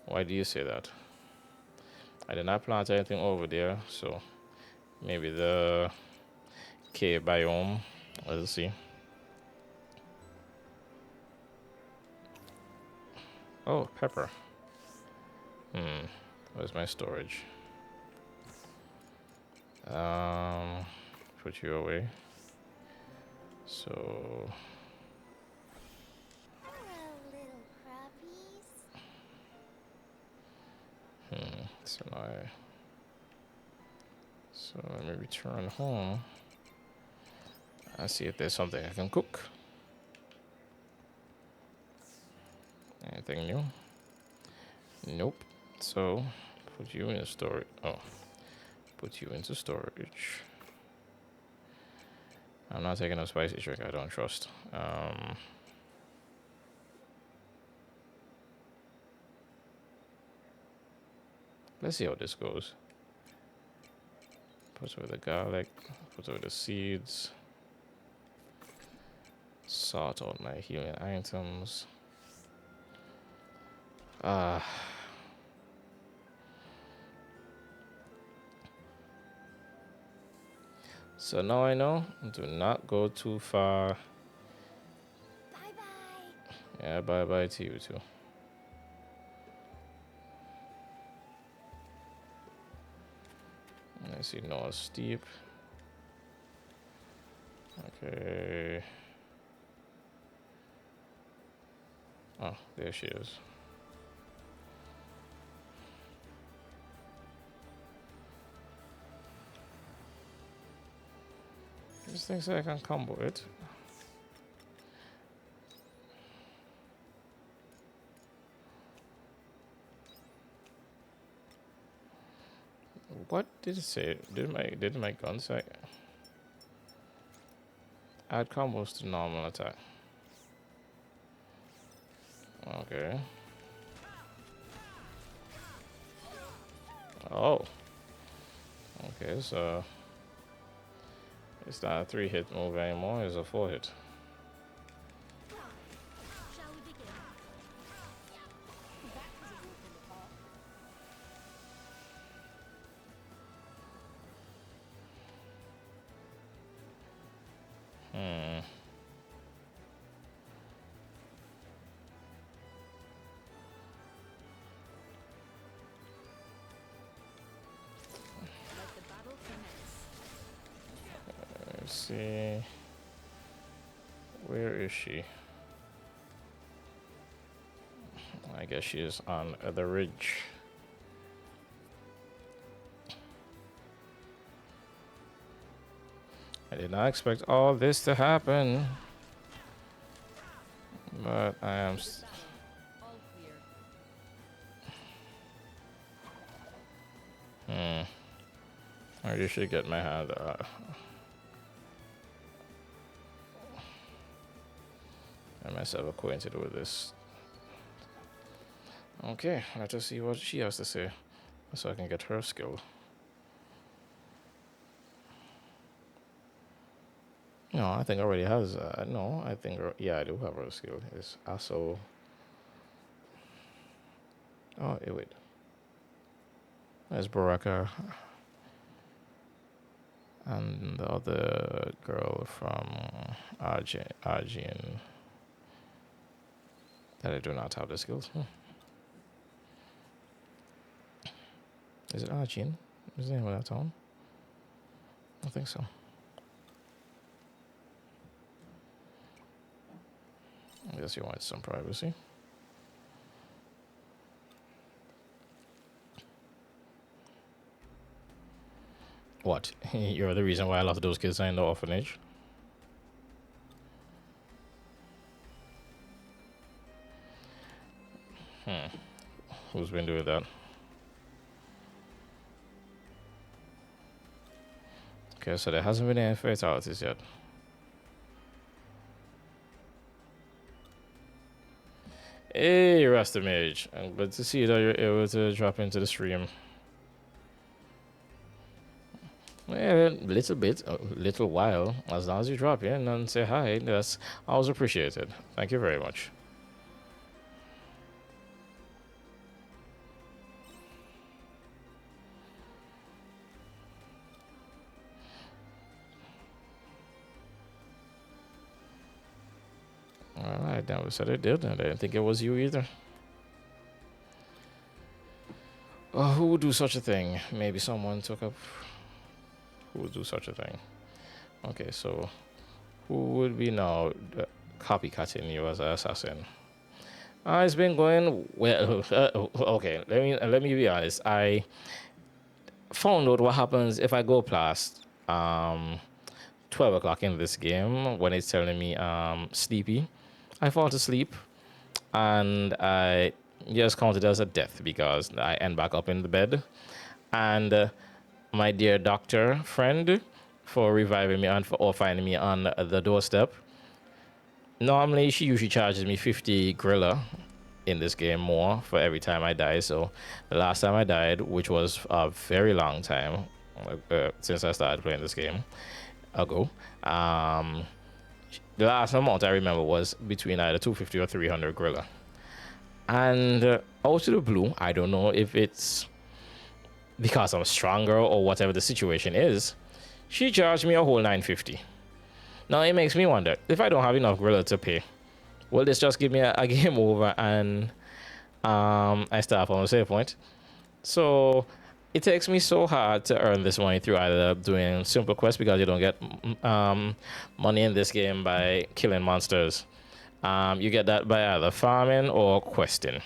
why do you say that? I did not plant anything over there, so maybe the cave biome. Let's see. Oh, pepper. Where's my storage? Um, put you away. So, Hello, little crappies. so now let me return home and see if there's something I can cook. Anything new? Nope. So, put you in storage. Oh, put you into storage. I'm not taking a spicy drink. I don't trust. Let's see how this goes. Put away the garlic. Put away the seeds. Sort out my healing items. So now I know. Do not go too far. Bye bye. Yeah, bye bye to you too. I see Noah's steep. Okay. Oh, there she is. This thing said I can combo it. What did it say? Did my gun say? Add combos to normal attack. Okay. Oh. Okay, so it's not a 3-hit move anymore, it's a 4-hit. Shall we begin? That was a walk in the park. Let the battle commence. Let's see. Where is she? I guess she is on the ridge. I did not expect all this to happen. But I am. All clear. I really should get my hand. I myself acquainted with this. Okay, let us see what she has to say, so I can get her skill. No, I think I already has. No, I think yeah, I do have her skill. It's also. Oh, wait. There's Baraka and the other girl from Arjun that I do not have the skills. Is it Arjun? Is the name of that town? I think so. I guess you want some privacy. What? You're the reason why a lot of those kids are in the orphanage? Who's been doing that? Okay, so there hasn't been any fatalities yet. Hey, Rasta Mage. I'm glad to see that you're able to drop into the stream. Yeah, a little bit, a little while. As long as you drop in and say hi, that's always appreciated. Thank you very much. Alright, now we said I did, and I didn't think it was you either. Who would do such a thing? Maybe someone took up. Who would do such a thing? Okay, so who would be now copycatting you as an assassin? It's been going well. Okay, let me be honest. I found out what happens if I go past 12 o'clock in this game when it's telling me sleepy. I fall asleep and I just count it as a death because I end back up in the bed. And my dear doctor friend for reviving me and or finding me on the doorstep. Normally, she usually charges me 50 gorilla in this game more for every time I die. So the last time I died, which was a very long time since I started playing this game ago, the last amount I remember was between either 250 or 300 gorilla. And out of the blue, I don't know if it's because I'm stronger or whatever the situation is, she charged me a whole 950. Now it makes me wonder, if I don't have enough gorilla to pay, will this just give me a game over and I start from a save point? So it takes me so hard to earn this money through either doing simple quests because you don't get money in this game by killing monsters. You get that by either farming or questing.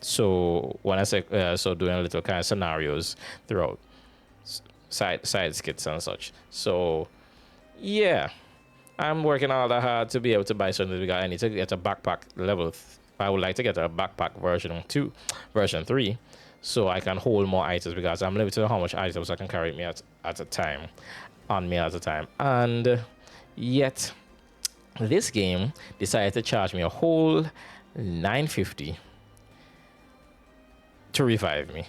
So when I say so, doing little kind of scenarios throughout side skits and such. So yeah, I'm working all that hard to be able to buy something because I need to get a backpack level. I would like to get a backpack version 3, so I can hold more items because I'm limited to how much items I can carry me at a time, on me at a time. And yet, this game decided to charge me a whole 950 to revive me.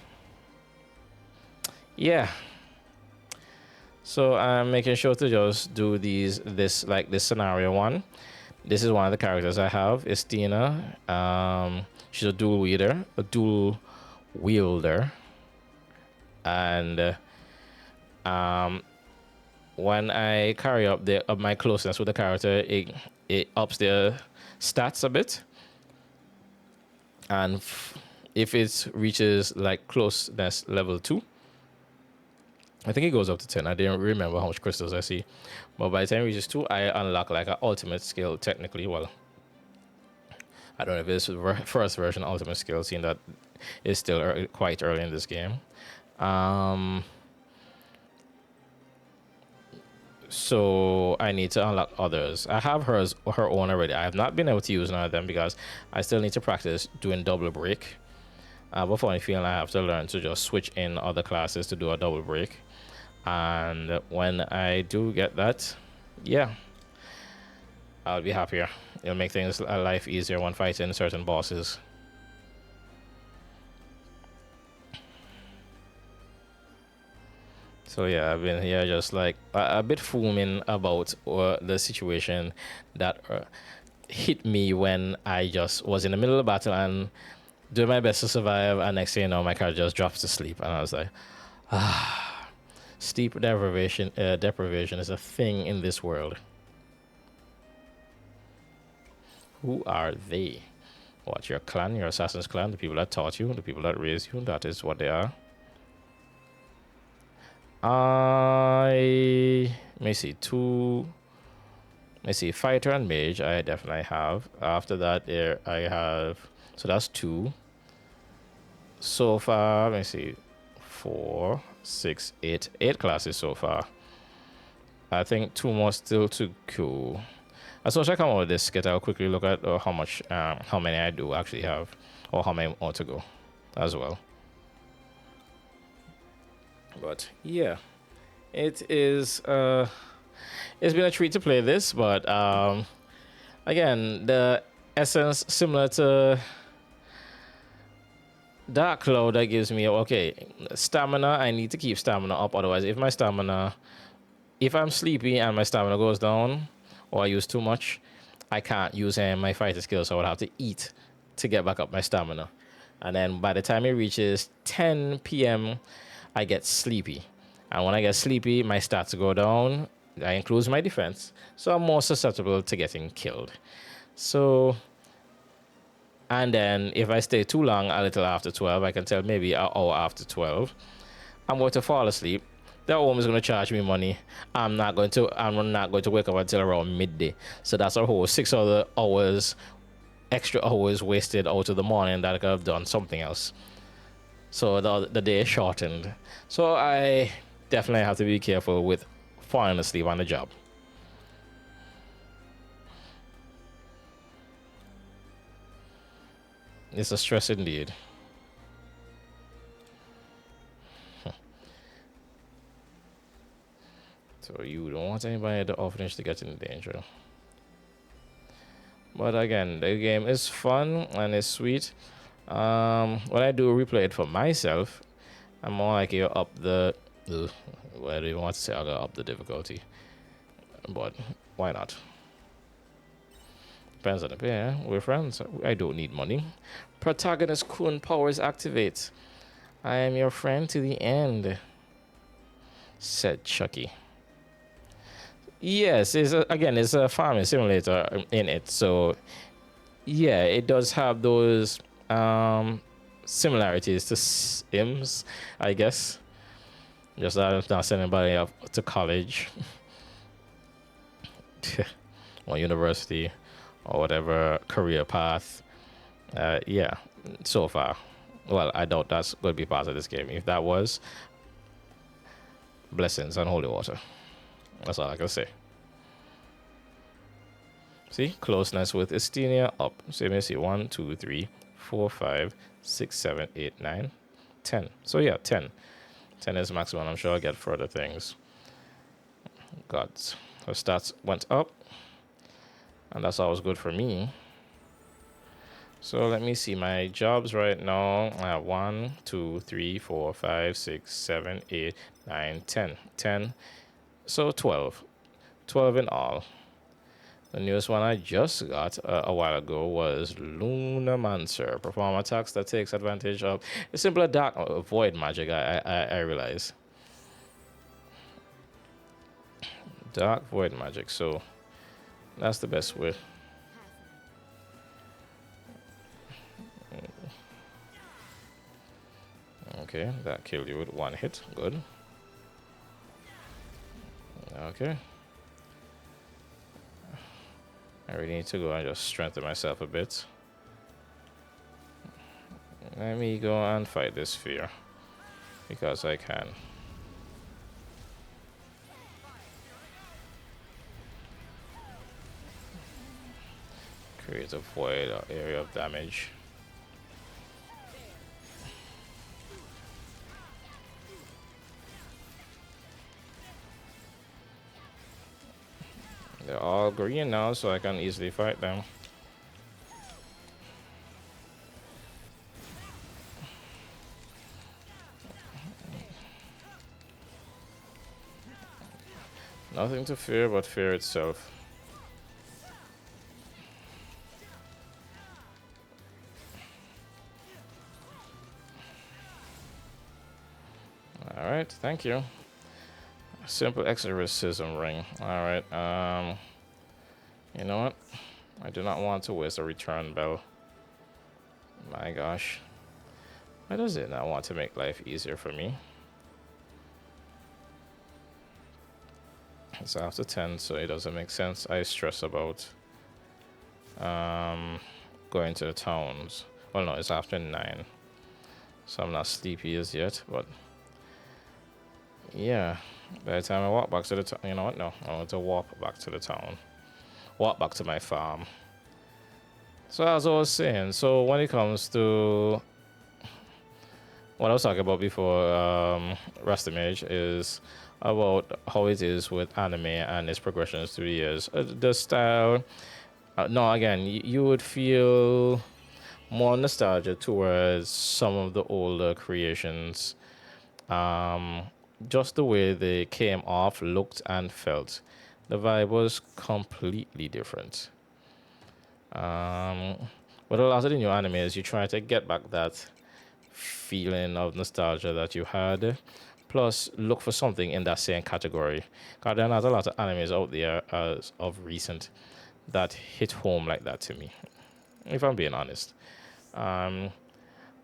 Yeah. So I'm making sure to just do this scenario one. This is one of the characters I have. Is Tina. She's a dual wielder, and when I carry up my closeness with the character, it ups their stats a bit, and if it reaches like closeness level 2, I think it goes up to 10. I didn't remember how much crystals I see. But by the time it reaches 2, I unlock like an ultimate skill technically. Well, I don't know if it's first version ultimate skill, seeing that it's still quite early in this game. So I need to unlock others. I have her own already. I have not been able to use none of them because I still need to practice doing double break. Before I feel I have to learn to just switch in other classes to do a double break. And when I do get that, yeah, I'll be happier. It'll make things a life easier when fighting certain bosses. So yeah, I've been here just like a bit fuming about the situation that hit me when I just was in the middle of battle and doing my best to survive, and next thing you know, my car just drops to sleep, and I was like, sleep deprivation is a thing in this world. Who are they? What, your clan, your assassin's clan, the people that taught you, the people that raised you, that is what they are. I let me see two. Let me see fighter and mage. I definitely have. After that, there I have. So that's two. So far, let me see, 4, 6, 8 classes so far. I think two more still to go. As soon as I come out with this skit, I'll quickly look at how many I do actually have, or how many more to go, as well. But yeah, it is. It's been a treat to play this, but again, the essence similar to Dark Cloud that gives me okay stamina. I need to keep stamina up, otherwise, if I'm sleepy and my stamina goes down, or I use too much, I can't use my fighter skills. So I would have to eat to get back up my stamina. And then by the time it reaches 10 p.m., I get sleepy. And when I get sleepy, my stats go down. That includes my defense. So I'm more susceptible to getting killed. So, and then if I stay too long, a little after 12, I can tell maybe an hour after 12, I'm going to fall asleep. The home is going to charge me money. I'm not going to wake up until around midday. So that's a whole 6 other hours, extra hours wasted out of the morning that I could have done something else. So the day is shortened. So I definitely have to be careful with falling asleep on the job. It's a stress indeed. So you don't want anybody at the orphanage to get in danger. But again, the game is fun and it's sweet. When I do replay it for myself, I'm more like you up the. Where do you want to say? I'll go up the difficulty. But why not? Depends on the player. We're friends. I don't need money. Protagonist Kun powers activate. I am your friend to the end, said Chucky. Yes, it's a farming simulator in it. So yeah, it does have those similarities to Sims, I guess. Just that I'm not sending anybody up to college or university or whatever career path. Yeah, so far. Well, I doubt that's going to be part of this game. If that was, blessings and holy water. That's all I can say. See, closeness with Estina up. So you may see 1, 2, 3, 4, 5, 6, 7, 8, 9, 10. So yeah, 10. 10 is maximum. I'm sure I'll get further things. Gods. Her stats went up. And that's always good for me. So let me see my jobs right now. I have 1, 2, 3, 4, 5, 6, 7, 8, 9, 10. 10. So 12. 12 in all. The newest one I just got a while ago was Lunamancer. Perform attacks that takes advantage of a simpler dark void magic, I realize. Dark void magic, so that's the best way. Okay, that killed you with one hit. Good. Okay. I really need to go and just strengthen myself a bit. Let me go and fight this fear. Because I can. Create a void area of damage. They're all green now, so I can easily fight them. Nothing to fear but fear itself. Alright, thank you. Simple exorcism ring. Alright, you know what? I do not want to waste a return bell. My gosh. Why does it not want to make life easier for me? It's after 10, so it doesn't make sense. I stress about going to the towns. Well, no, it's after 9, so I'm not sleepy as yet. But yeah, by the time I walk back to the town, you know what? No, I want to walk back to the town, walk back to my farm. So as I was saying, so when it comes to what I was talking about before, Rastamage is about how it is with anime and its progressions through the years. The style, no, again, you would feel more nostalgia towards some of the older creations. Um, just the way they came off, looked, and felt. The vibe was completely different. With a lot of the new animes, you try to get back that feeling of nostalgia that you had. Plus, look for something in that same category. Because there are not a lot of animes out there as of recent that hit home like that to me, if I'm being honest. Um,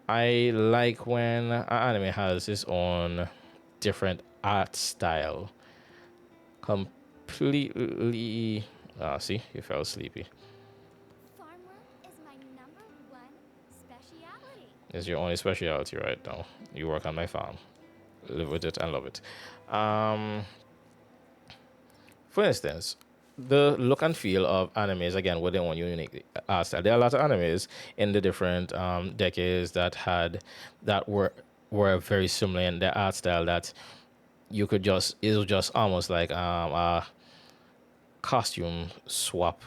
I like when an anime has its own different art style. Completely. Ah, see, you fell sleepy. Farm work is my #1 speciality. It's your only specialty right now. You work on my farm. Live with it and love it. Um, for instance, the look and feel of animes again within one unique art style. There are a lot of animes in the different decades that were very similar in their art style that you could just it was just almost like a costume swap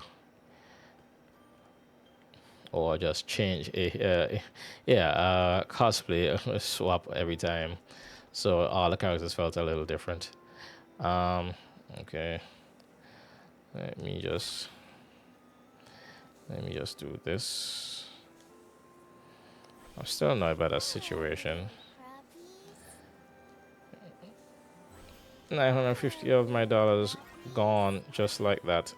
or just change cosplay swap every time, so all the characters felt a little different. um okay, let me just do this. I'm still not about that situation. Crappies. 950 of my dollars gone just like that.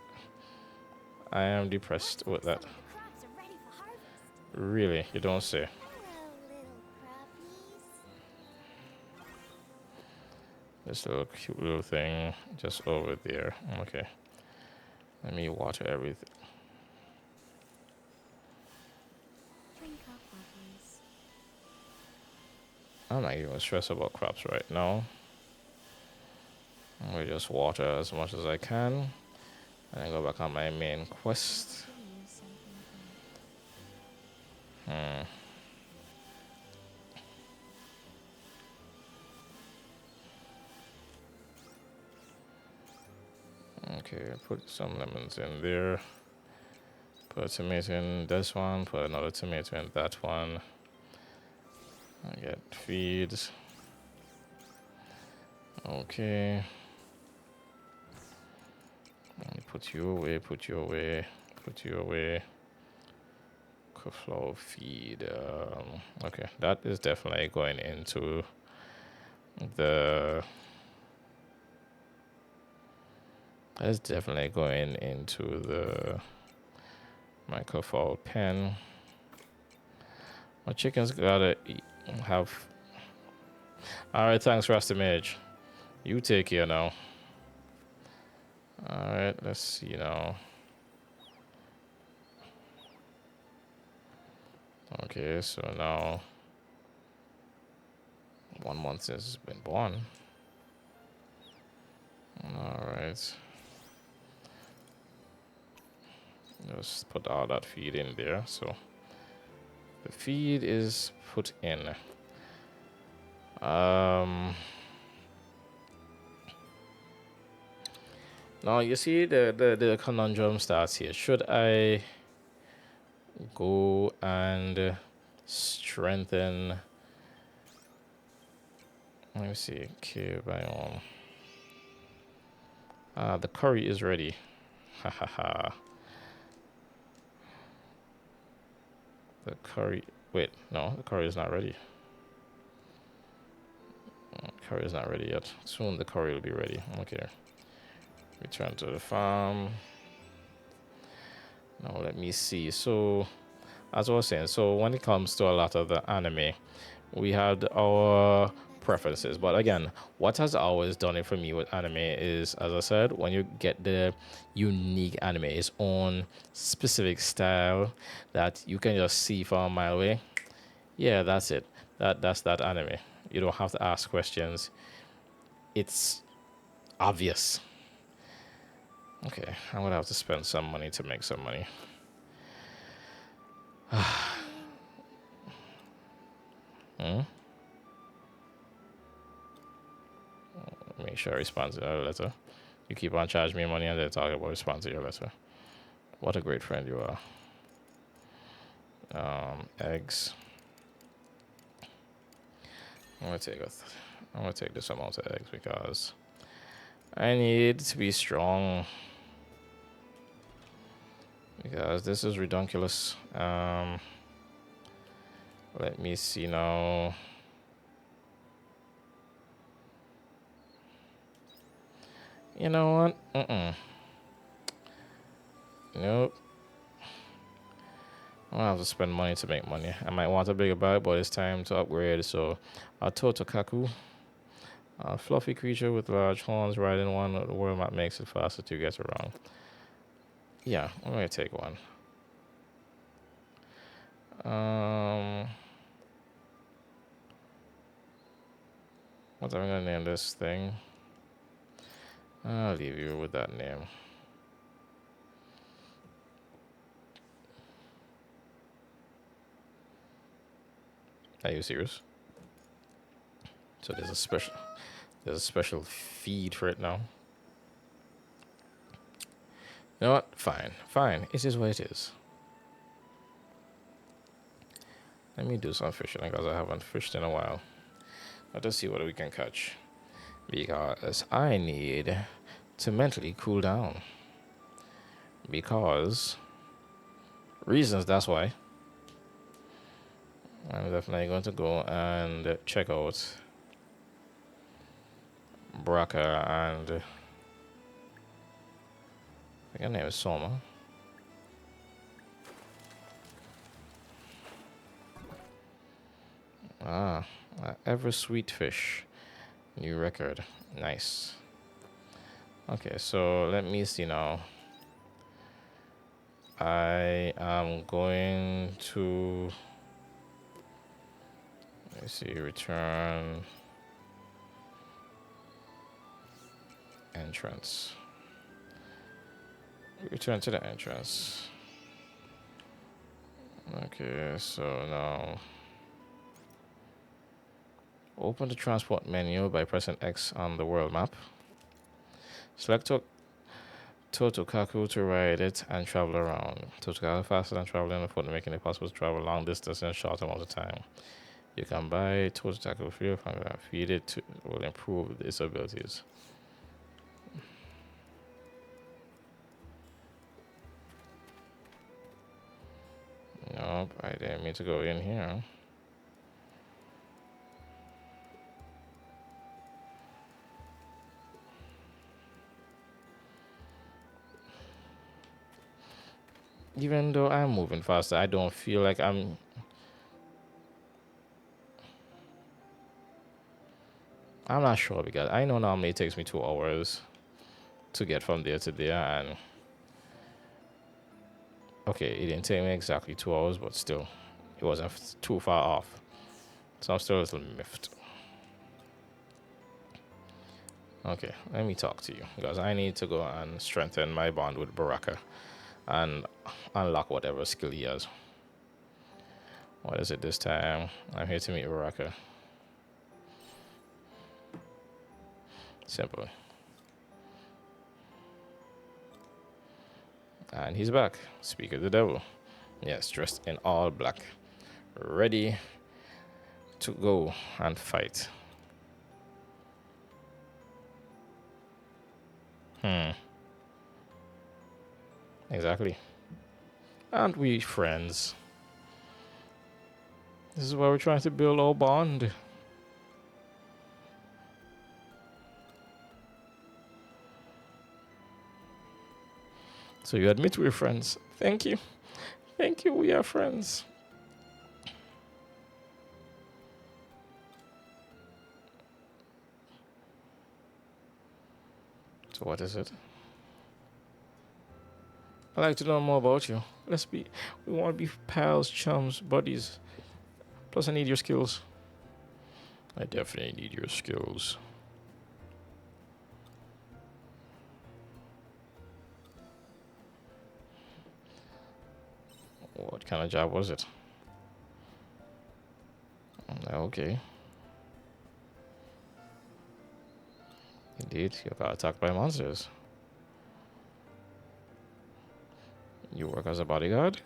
I am depressed with that. Some of the crops are ready for harvest. Really, you don't say. Hello, little crappies. This little cute little thing just over there. Okay, let me water everything. Drink up, lovelies. I'm not even stressed about crops right now. I'm gonna just water as much as I can and then go back on my main quest. Okay, put some lemons in there. Put a tomato in this one. Put another tomato in that one. I get feeds. Okay. Let me put you away, put you away, put you away. Flow feed. Okay, that is definitely going into the. That's definitely going into the microfold pen. My chicken's gotta have. Alright, thanks, Rasta Mage. You take care now. Alright, let's see now. Okay, so now 1 month since it's been born. Alright. Just put all that feed in there. So the feed is put in. Now you see the conundrum starts here. Should I go and strengthen? Let me see. Okay, biome. The curry is ready. Ha ha ha. The curry. Wait, no, the curry is not ready. Curry is not ready yet. Soon the curry will be ready. Okay. Return to the farm. Now let me see. So, as I was saying, so when it comes to a lot of the anime, we had our preferences. But again, what has always done it for me with anime is, as I said, when you get the unique anime, its own specific style that you can just see from a mile away. Yeah, that's it. That's that anime. You don't have to ask questions. It's obvious. Okay, I'm gonna have to spend some money to make some money. Hmm? Make sure I respond to that letter. You keep on charging me money and then talk about respond to your letter. What a great friend you are. Eggs. I'm gonna take I'm gonna take this amount of eggs because I need to be strong. Because this is ridiculous. Let me see now. You know what? Nope. I don't have to spend money to make money. I might want a bigger bag, but it's time to upgrade. So, a Totokaku, a fluffy creature with large horns riding one. The world map makes it faster to get around. Yeah, I'm gonna take one. What am I gonna name this thing? I'll leave you with that name. Are you serious? So there's a special feed for it now. You know what? Fine. It is what it is. Let me do some fishing because I haven't fished in a while. Let us see what we can catch. Because I need to mentally cool down. Because reasons, that's why. I'm definitely going to go and check out Braca and I think her name is Soma. Ever sweet fish. New record. Nice. Okay, so let me see now. I am going to let's see, return entrance. Return to the entrance. Okay, so now open the transport menu by pressing X on the world map. Select Totokaku to ride it and travel around. Totokaku faster than traveling on foot, making it possible to travel long distance in a short amount of time. You can buy Totokaku free and feed it to will improve its abilities. Nope, I didn't mean to go in here. Even though I'm moving faster, I don't feel like I'm not sure because I know normally it takes me 2 hours to get from there to there and okay, it didn't take me exactly 2 hours, but still, it wasn't too far off. So I'm still a little miffed. Okay, let me talk to you because I need to go and strengthen my bond with Baraka and unlock whatever skill he has. What is it this time? I'm here to meet Baraka. Simple. And he's back. Speak of the devil. Yes, dressed in all black. Ready to go and fight. Exactly. Aren't we friends? This is why we're trying to build our bond. So you admit we're friends. Thank you. Thank you, we are friends. So what is it? I'd like to know more about you. We want to be pals, chums, buddies. Plus, I need your skills. I definitely need your skills. What kind of job was it? Okay. Indeed, you got attacked by monsters. You work as a bodyguard?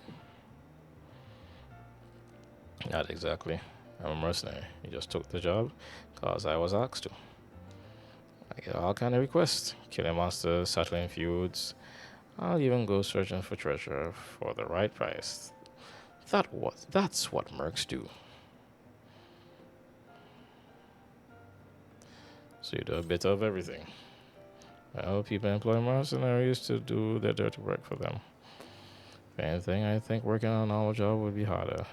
Not exactly. I'm a mercenary. You just took the job because I was asked to. I get all kind of requests. Killing monsters, settling feuds. I'll even go searching for treasure for the right price. That's what mercs do. So you do a bit of everything. Well, people employ mercenaries to do their dirty work for them. If anything, I think working on a normal job would be harder.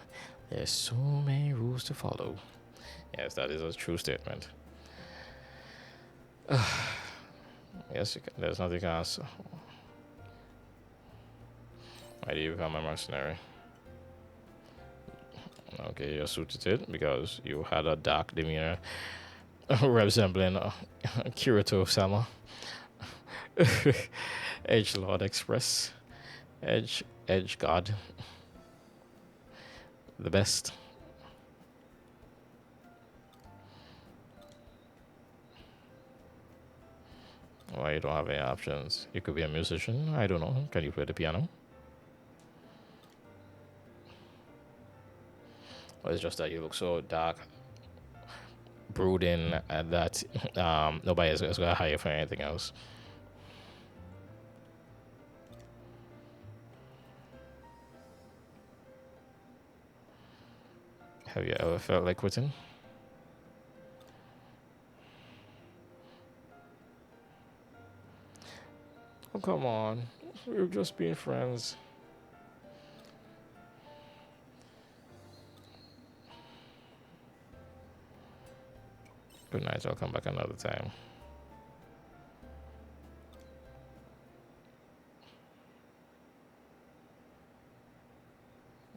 There's so many rules to follow. Yes, that is a true statement. Yes, there's nothing else. Why do you become a mercenary? Okay, you're suited it because you had a dark demeanor resembling Kirito Sama. Edge Lord Express. Edge God. The best. Why you don't have any options? You could be a musician. I don't know. Can you play the piano? Or it's just that you look so dark, brooding, and that nobody is going to hire you for anything else. Have you ever felt like quitting? Oh, come on. We're just being friends. Good night. I'll come back another time.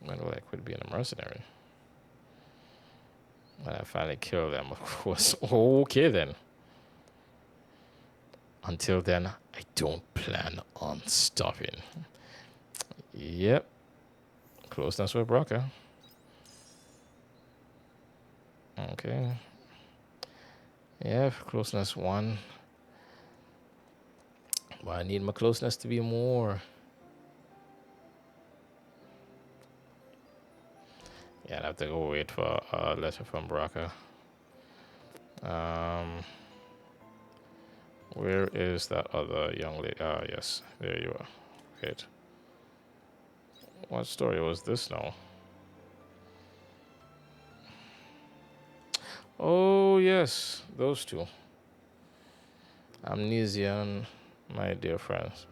When will I quit being a mercenary? When I finally kill them, of course. Okay, then. Until then, I don't plan on stopping. Yep. Closeness with Brocker. Okay. Yeah, closeness 1. But I need my closeness to be more. Yeah, I have to go wait for a letter from Brocker. Where is that other young lady? Ah, yes, there you are. Wait. What story was this now? Oh, yes, those two. Amnesia and my dear friends.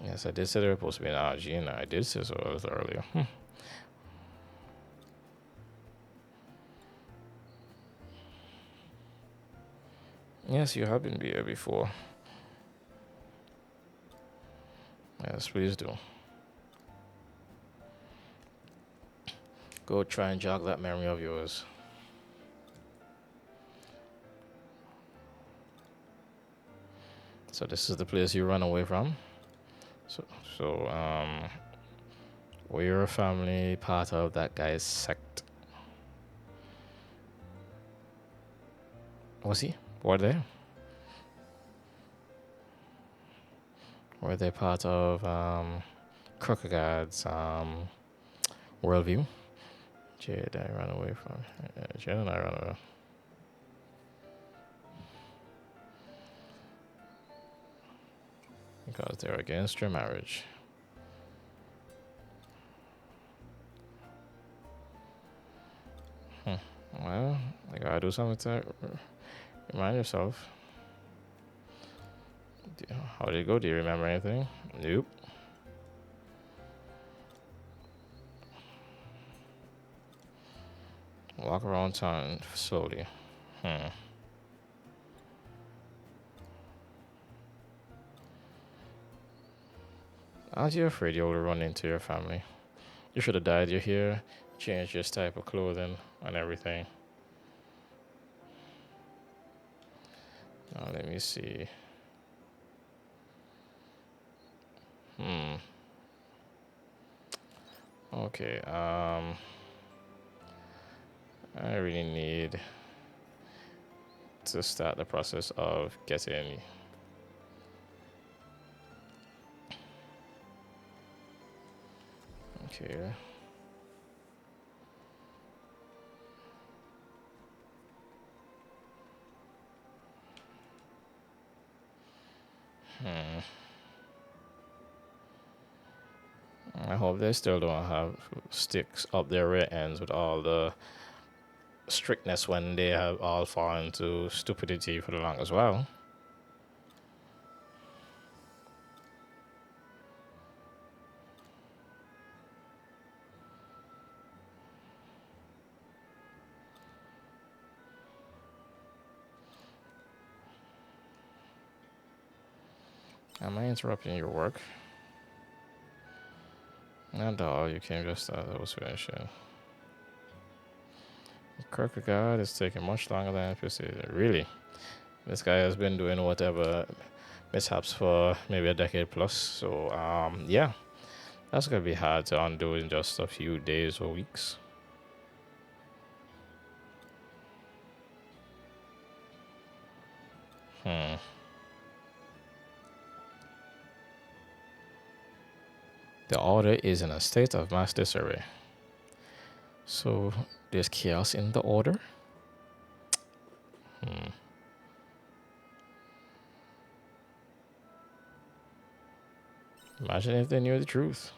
Yes, I did say they were supposed to be an RG, and I did say so a little earlier. Yes, you have been here before. Yes, please do. Go try and jog that memory of yours. So this is the place you run away from. So, were your family part of that guy's sect? Was he? Were they? Were they part of Kierkegaard's worldview? Jade, I ran away from. Jade and I ran away. Because they're against your marriage. Well, I gotta do something to remind yourself. How did it go? Do you remember anything? Nope. Walk around town slowly. Aren't you afraid you'll run into your family? You should have dyed your hair, changed your type of clothing, and everything. Now let me see. Hmm. Okay. I really need to start the process of getting. Okay. Hmm. I hope they still don't have sticks up their rear ends with all the strictness when they have all fallen to stupidity for the long as well. Am I interrupting your work? Not at all. You came just as I was finishing. Kierkegaard is taking much longer than anticipated. Really? This guy has been doing whatever mishaps for maybe a decade plus. So, yeah, that's gonna be hard to undo in just a few days or weeks. Hmm. The order is in a state of mass disarray. So there's chaos in the order. Hmm. Imagine if they knew the truth.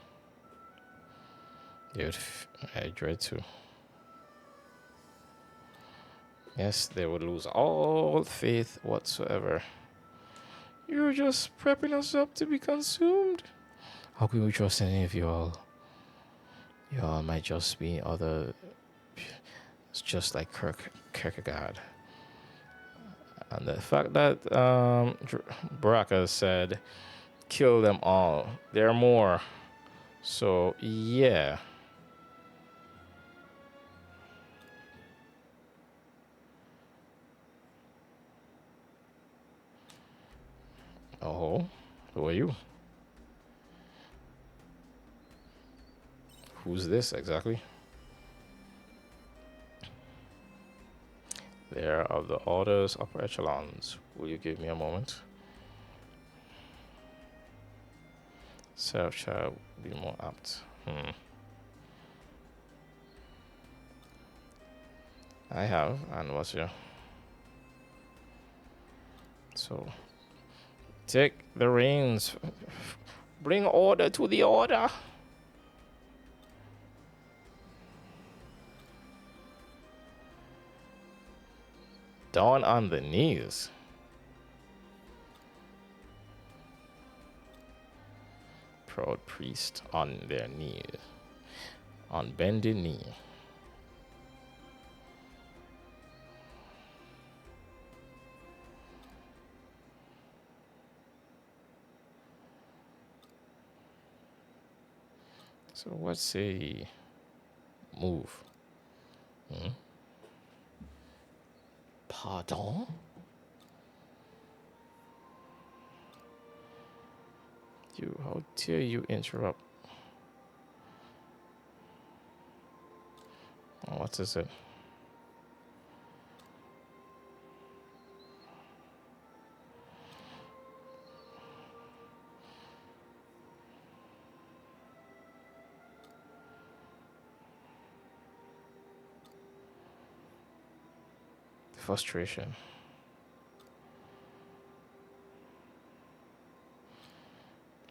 They would. I dread to. Yes, they would lose all faith whatsoever. You're just prepping us up to be consumed. How can we trust any of y'all? Y'all might just be other. It's just like Kierkegaard. And the fact that Baraka said, kill them all. There are more. So, yeah. Oh, who are you? Who's this exactly? There are the orders upper echelons. Will you give me a moment? Self child would be more apt. I have, and what's your? So, take the reins. Bring order to the order. Down on the knees. Proud priest on their knees. On bended knee. So what say move? Pardon? You, how dare you interrupt? What is it? Frustration.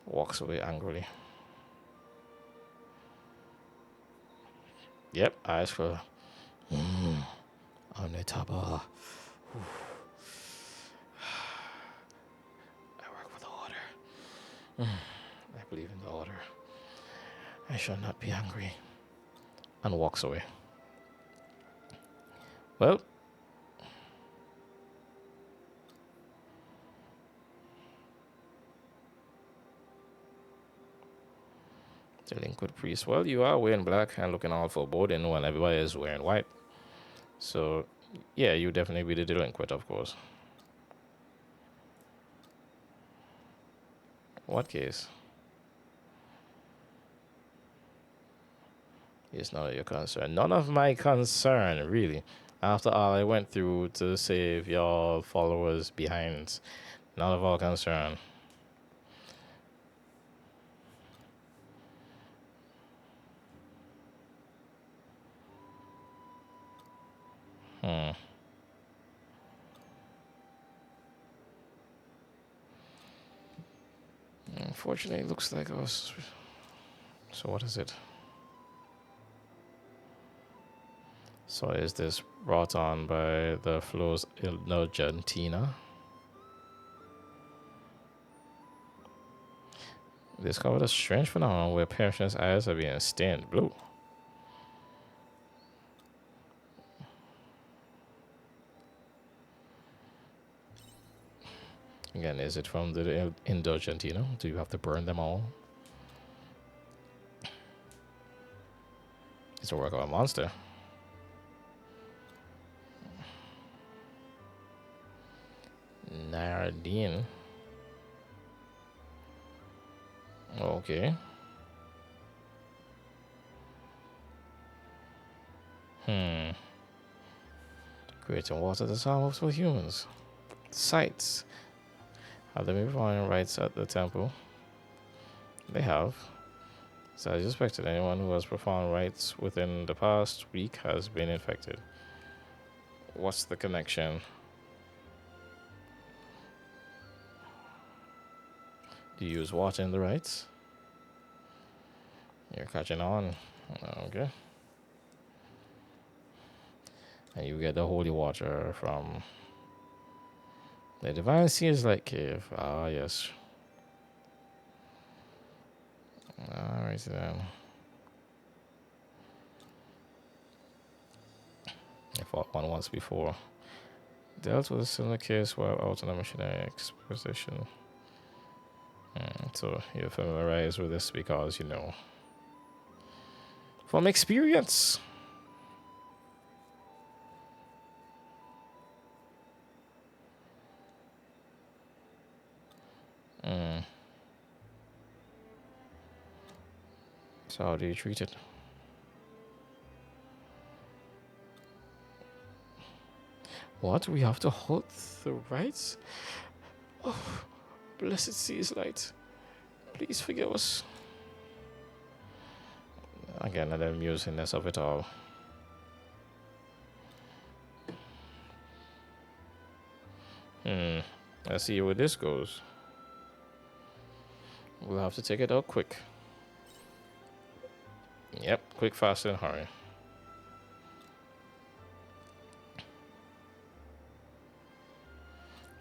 Walks away angrily. Yep, eyes for on the top. I work with the order. I believe in the order. I shall not be angry. And walks away. Well, Delinquent priest. Well, you are wearing black and looking all foreboding when everybody is wearing white. So, yeah, you definitely be the delinquent, of course. What case? It's none of your concern. None of my concern, really. After all I went through to save your followers behind, none of our concern. Hmm. Unfortunately, it looks like us. So what is it? So is this brought on by the flows in Argentina? Discovered a strange phenomenon where patients' eyes are being stained blue. Again, is it from the Argentina? Do you have to burn them all? It's a work of a monster. Nardine. Okay. Creating water that's harmless for humans. Sites. Have they been performing rites at the temple? They have. So I suspected anyone who has performed rites within the past week has been infected. What's the connection? Do you use water in the rites? You're catching on. Okay. And you get the holy water from the divine seers like cave. Ah, yes. Alright then. I fought one once before. Dealt with a similar case while out on a missionary exposition. So you're familiarized with this because you know from experience. So how do you treat it? What? We have to halt the rites? Oh, blessed seas light. Please forgive us. Again, the amusingness of it all. Let's see where this goes. We'll have to take it out quick. Yep, quick, fast, and hurry.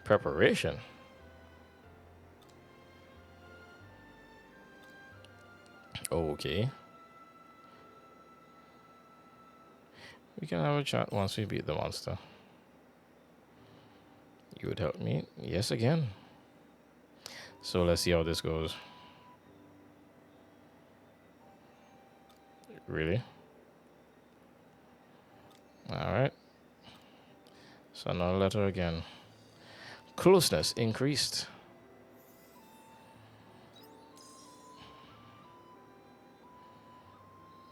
Preparation. Okay. We can have a chat once we beat the monster. You would help me? Yes, again. So let's see how this goes. Really? Alright. So another letter again. Closeness increased.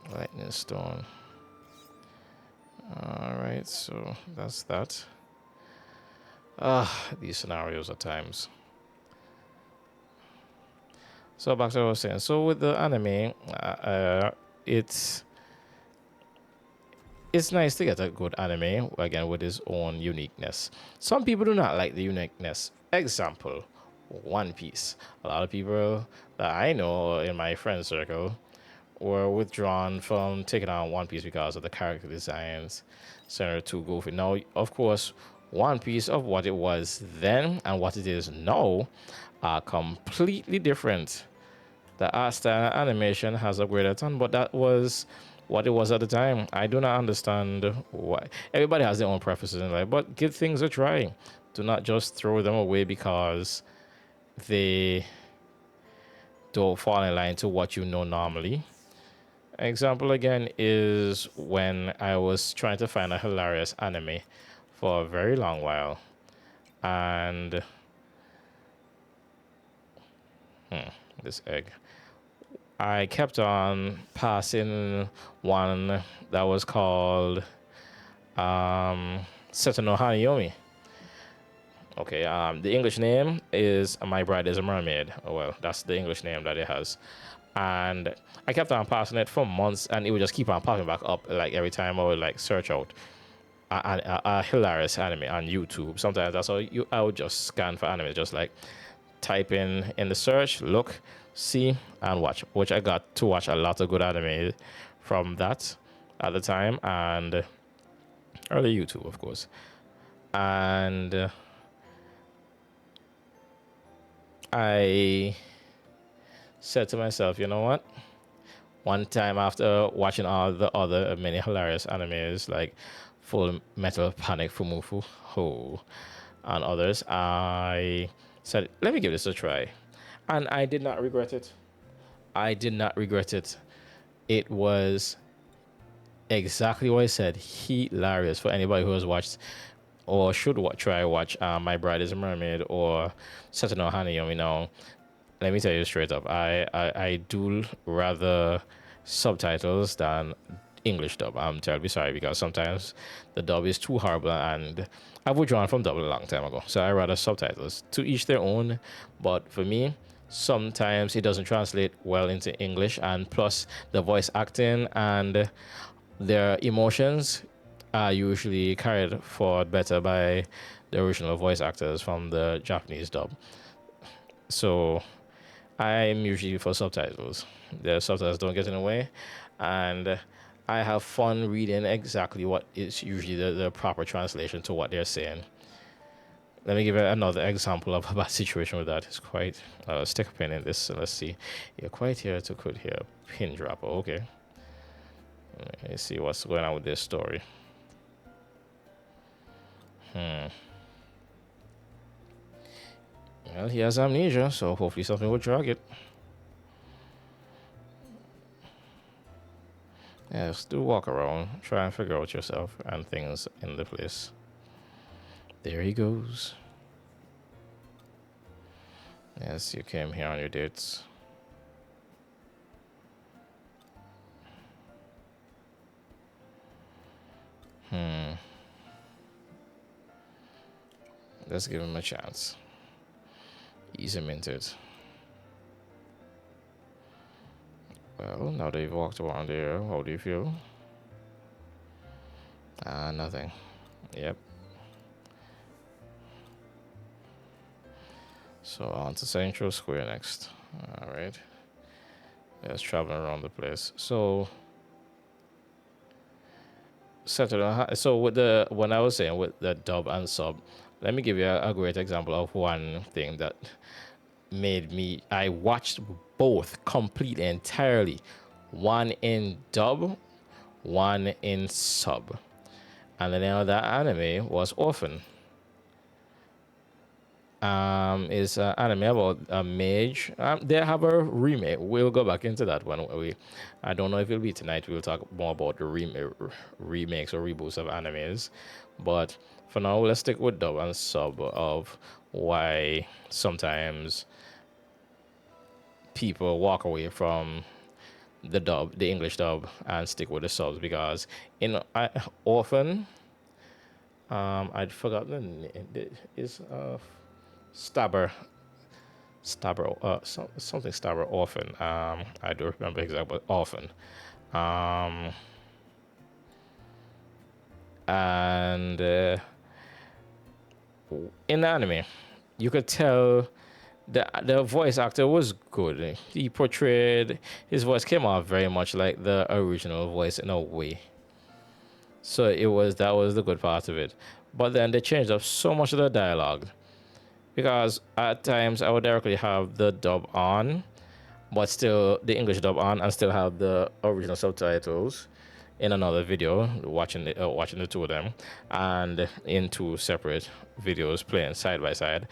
Lightning stone. Alright, so that's that. These scenarios at times. So back to what I was saying. So with the anime, it's nice to get a good anime again with its own uniqueness. Some people do not like the uniqueness. Example, One Piece. A lot of people that I know in my friend circle were withdrawn from taking on One Piece because of the character designs, center too goofy. Now, of course, One Piece of what it was then and what it is now are completely different. The art style and animation has upgraded a ton, but that was what it was at the time. I do not understand why. Everybody has their own preferences in life, but give things a try. Do not just throw them away because they don't fall in line to what you know normally. Example again is when I was trying to find a hilarious anime for a very long while, and this egg. I kept on passing one that was called Seto no Hanayomi. Okay, the English name is My Bride is a Mermaid. Oh, well, that's the English name that it has. And I kept on passing it for months, and it would just keep on popping back up like every time I would like search out a hilarious anime on YouTube. Sometimes that's how I would just scan for anime, just like type in the search, look, see, and watch. Which I got to watch a lot of good anime from that at the time, and early YouTube, of course. And I said to myself, you know what? One time after watching all the other many hilarious animes like Full Metal Panic Fumufu, Ho, and others, I said, let me give this a try. And I did not regret it. I did not regret it. It was exactly what I said. Hilarious for anybody who has watched or should try watch My Bride is a Mermaid or Satano Hanayomi now. Let me tell you straight up, I do rather subtitles than English dub. I'm terribly sorry because sometimes the dub is too horrible, and I've withdrawn from dub a long time ago. So I rather subtitles. To each their own, but for me, sometimes it doesn't translate well into English, and plus the voice acting and their emotions are usually carried forward better by the original voice actors from the Japanese dub. So I'm usually for subtitles. The subtitles don't get in the way, and I have fun reading exactly what is usually the proper translation to what they're saying. Let me give you another example of a bad situation with that. It's quite, stick a pin in this. So let's see. You're quite here to could hear pin dropper. Okay. Let's see what's going on with this story. Well, he has amnesia, so hopefully something will drag it. Yes, do walk around, try and figure out yourself and things in the place. There he goes. Yes, you came here on your dates. Let's give him a chance. Ease him into it. Well, now that you've walked around here, how do you feel? Nothing. Yep. So on to Central Square next. Alright. Let's travel around the place. So with the when I was saying with the dub and sub, let me give you a great example of one thing that made me. I watched both completely entirely, one in dub, one in sub, and the name of that anime was Orphan. Is an anime about a mage. They have a remake. We'll go back into that when we. I don't know if it'll be tonight. We'll talk more about the remakes or reboots of animes, but for now, let's stick with dub and sub of why sometimes people walk away from the English dub, and stick with the subs because often, I'd forgotten the name. Is something Stabber Orphan. I don't remember exactly, but Orphan. And in the anime, you could tell the voice actor was good. He portrayed his voice came off very much like the original voice in a way. So that was the good part of it. But then they changed up so much of the dialogue because at times I would directly have the dub on, but still the English dub on, and still have the original subtitles in another video, watching the two of them, and in two separate videos playing side by side,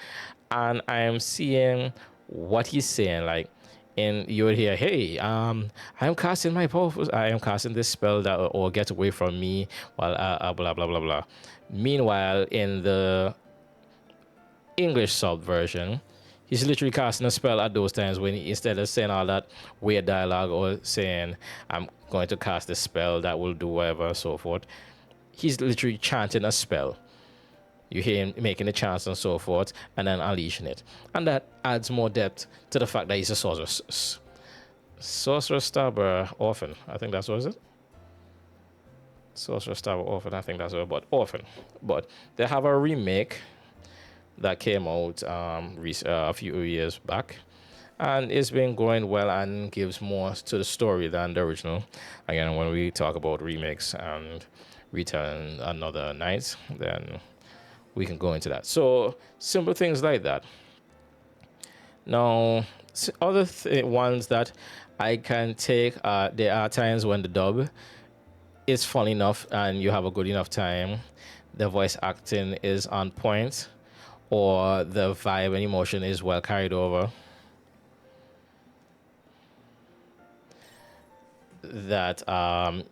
and I am seeing what he's saying like and you would hear, "Hey, I'm casting my powerful. I am casting this spell that or get away from me." While blah blah blah blah. Meanwhile, in the English sub version, he's literally casting a spell at those times when instead of saying all that weird dialogue or saying, "I'm going to cast this spell that will do whatever," so forth. He's literally chanting a spell. You hear him making a chant and so forth, and then unleashing it. And that adds more depth to the fact that he's a sorcerer. Sorcerer Stabber Orphan. I think that's what it is. Sorcerer Stabber Orphan. I think that's what, but Orphan. But they have a remake that came out a few years back, and it's been going well and gives more to the story than the original. Again, when we talk about remakes and retelling another night, then we can go into that. So simple things like that. Now, other ones that I can take, there are times when the dub is fun enough and you have a good enough time, the voice acting is on point, or the vibe and emotion is well carried over, that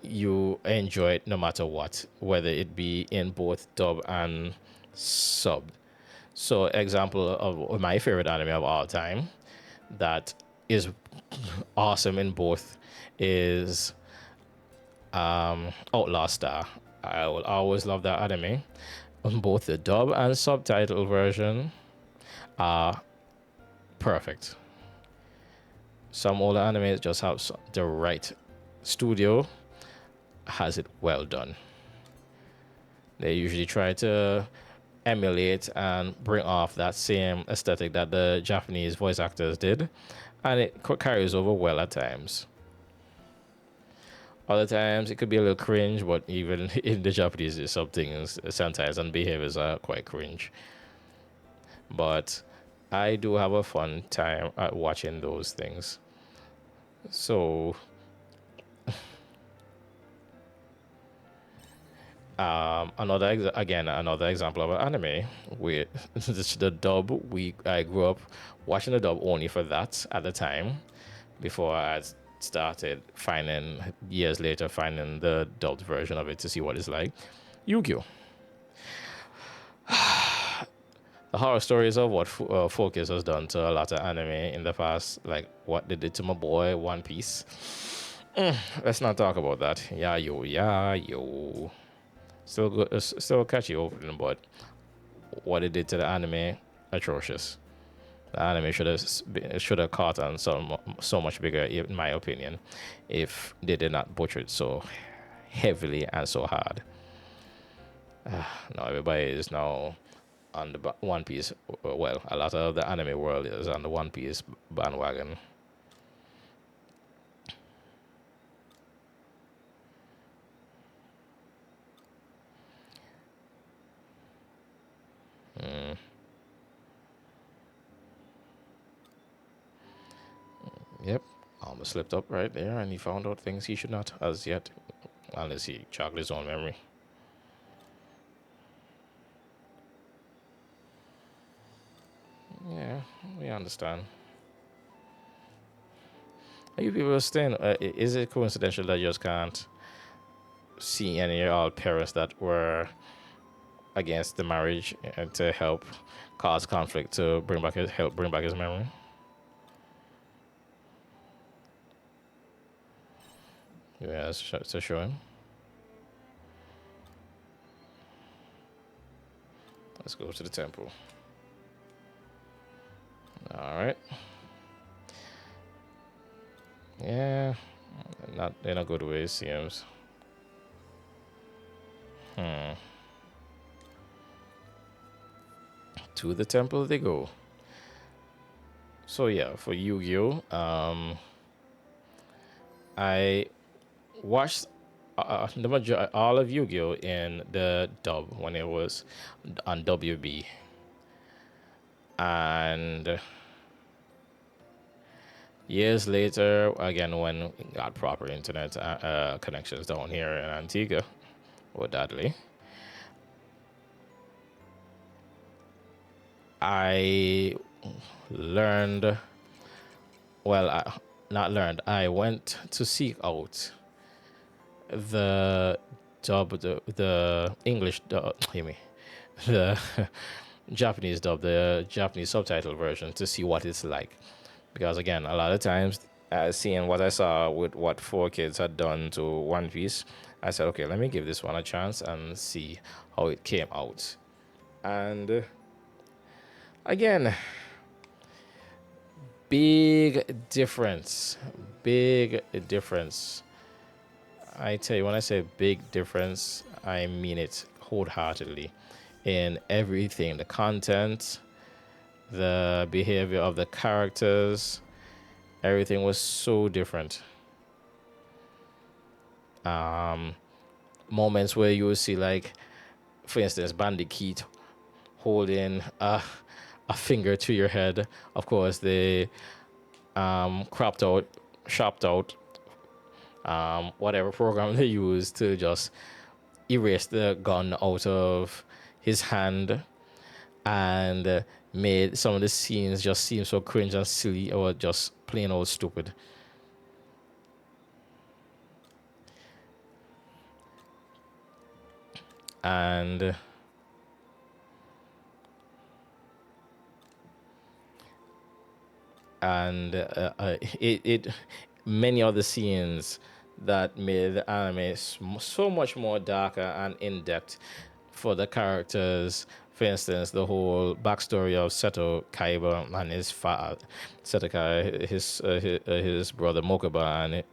you enjoy it no matter what, whether it be in both dub and sub. So, example of my favorite anime of all time that is awesome in both is Outlaw Star. I will always love that anime. Both the dub and subtitle version are perfect. Some older animes just have the right studio has it well done. They usually try to emulate and bring off that same aesthetic that the Japanese voice actors did, and it carries over well at times. Other times it could be a little cringe, but even in the Japanese, some things sometimes and behaviors are quite cringe. But I do have a fun time at watching those things. So another example of an anime with the dub. I grew up watching the dub only for that at the time, before I started finding years later finding the dubbed version of it to see what it's like. Yu-Gi-Oh! The horror stories of what Focus has done to a lot of anime in the past, like what they did to my boy One Piece. Let's not talk about that. Yeah, yo. Still good, still catchy opening, but what it did to the anime, atrocious. The anime should have caught on so much bigger, in my opinion, if they did not butcher it so heavily and so hard. Now everybody is now on the One Piece. Well, a lot of the anime world is on the One Piece bandwagon. Yep, almost slipped up right there, and he found out things he should not as yet, unless he jogged his own memory. Yeah, we understand. Are you people staying? Is it coincidental that you just can't see any of your parents that were against the marriage and to help cause conflict to help bring back his memory? Yeah, to show him. Let's go to the temple. All right. Yeah, not in a good way, it seems. To the temple they go. So yeah, for Yu-Gi-Oh, I watched all of Yu-Gi-Oh in the dub when it was on WB, and years later, again when we got proper internet connections down here in Antigua or Dudley, I learned well, not learned. I went to seek out the the English dub, hear me, the Japanese dub, the Japanese subtitle version to see what it's like. Because again, a lot of times, seeing what I saw with what Four Kids had done to One Piece, I said, okay, let me give this one a chance and see how it came out. And again, big difference. Big difference. I tell you, when I say big difference, I mean it wholeheartedly in everything, the content, the behavior of the characters, everything was so different. Moments where you will see, like, for instance, Bandit Keith holding a finger to your head. Of course, they cropped out, chopped out, whatever program they used to just erase the gun out of his hand, and made some of the scenes just seem so cringe and silly, or just plain old stupid. And it many other scenes that made the anime so much more darker and in depth for the characters. For instance, the whole backstory of Seto Kaiba and his father, Seto Kai, his brother Mokuba,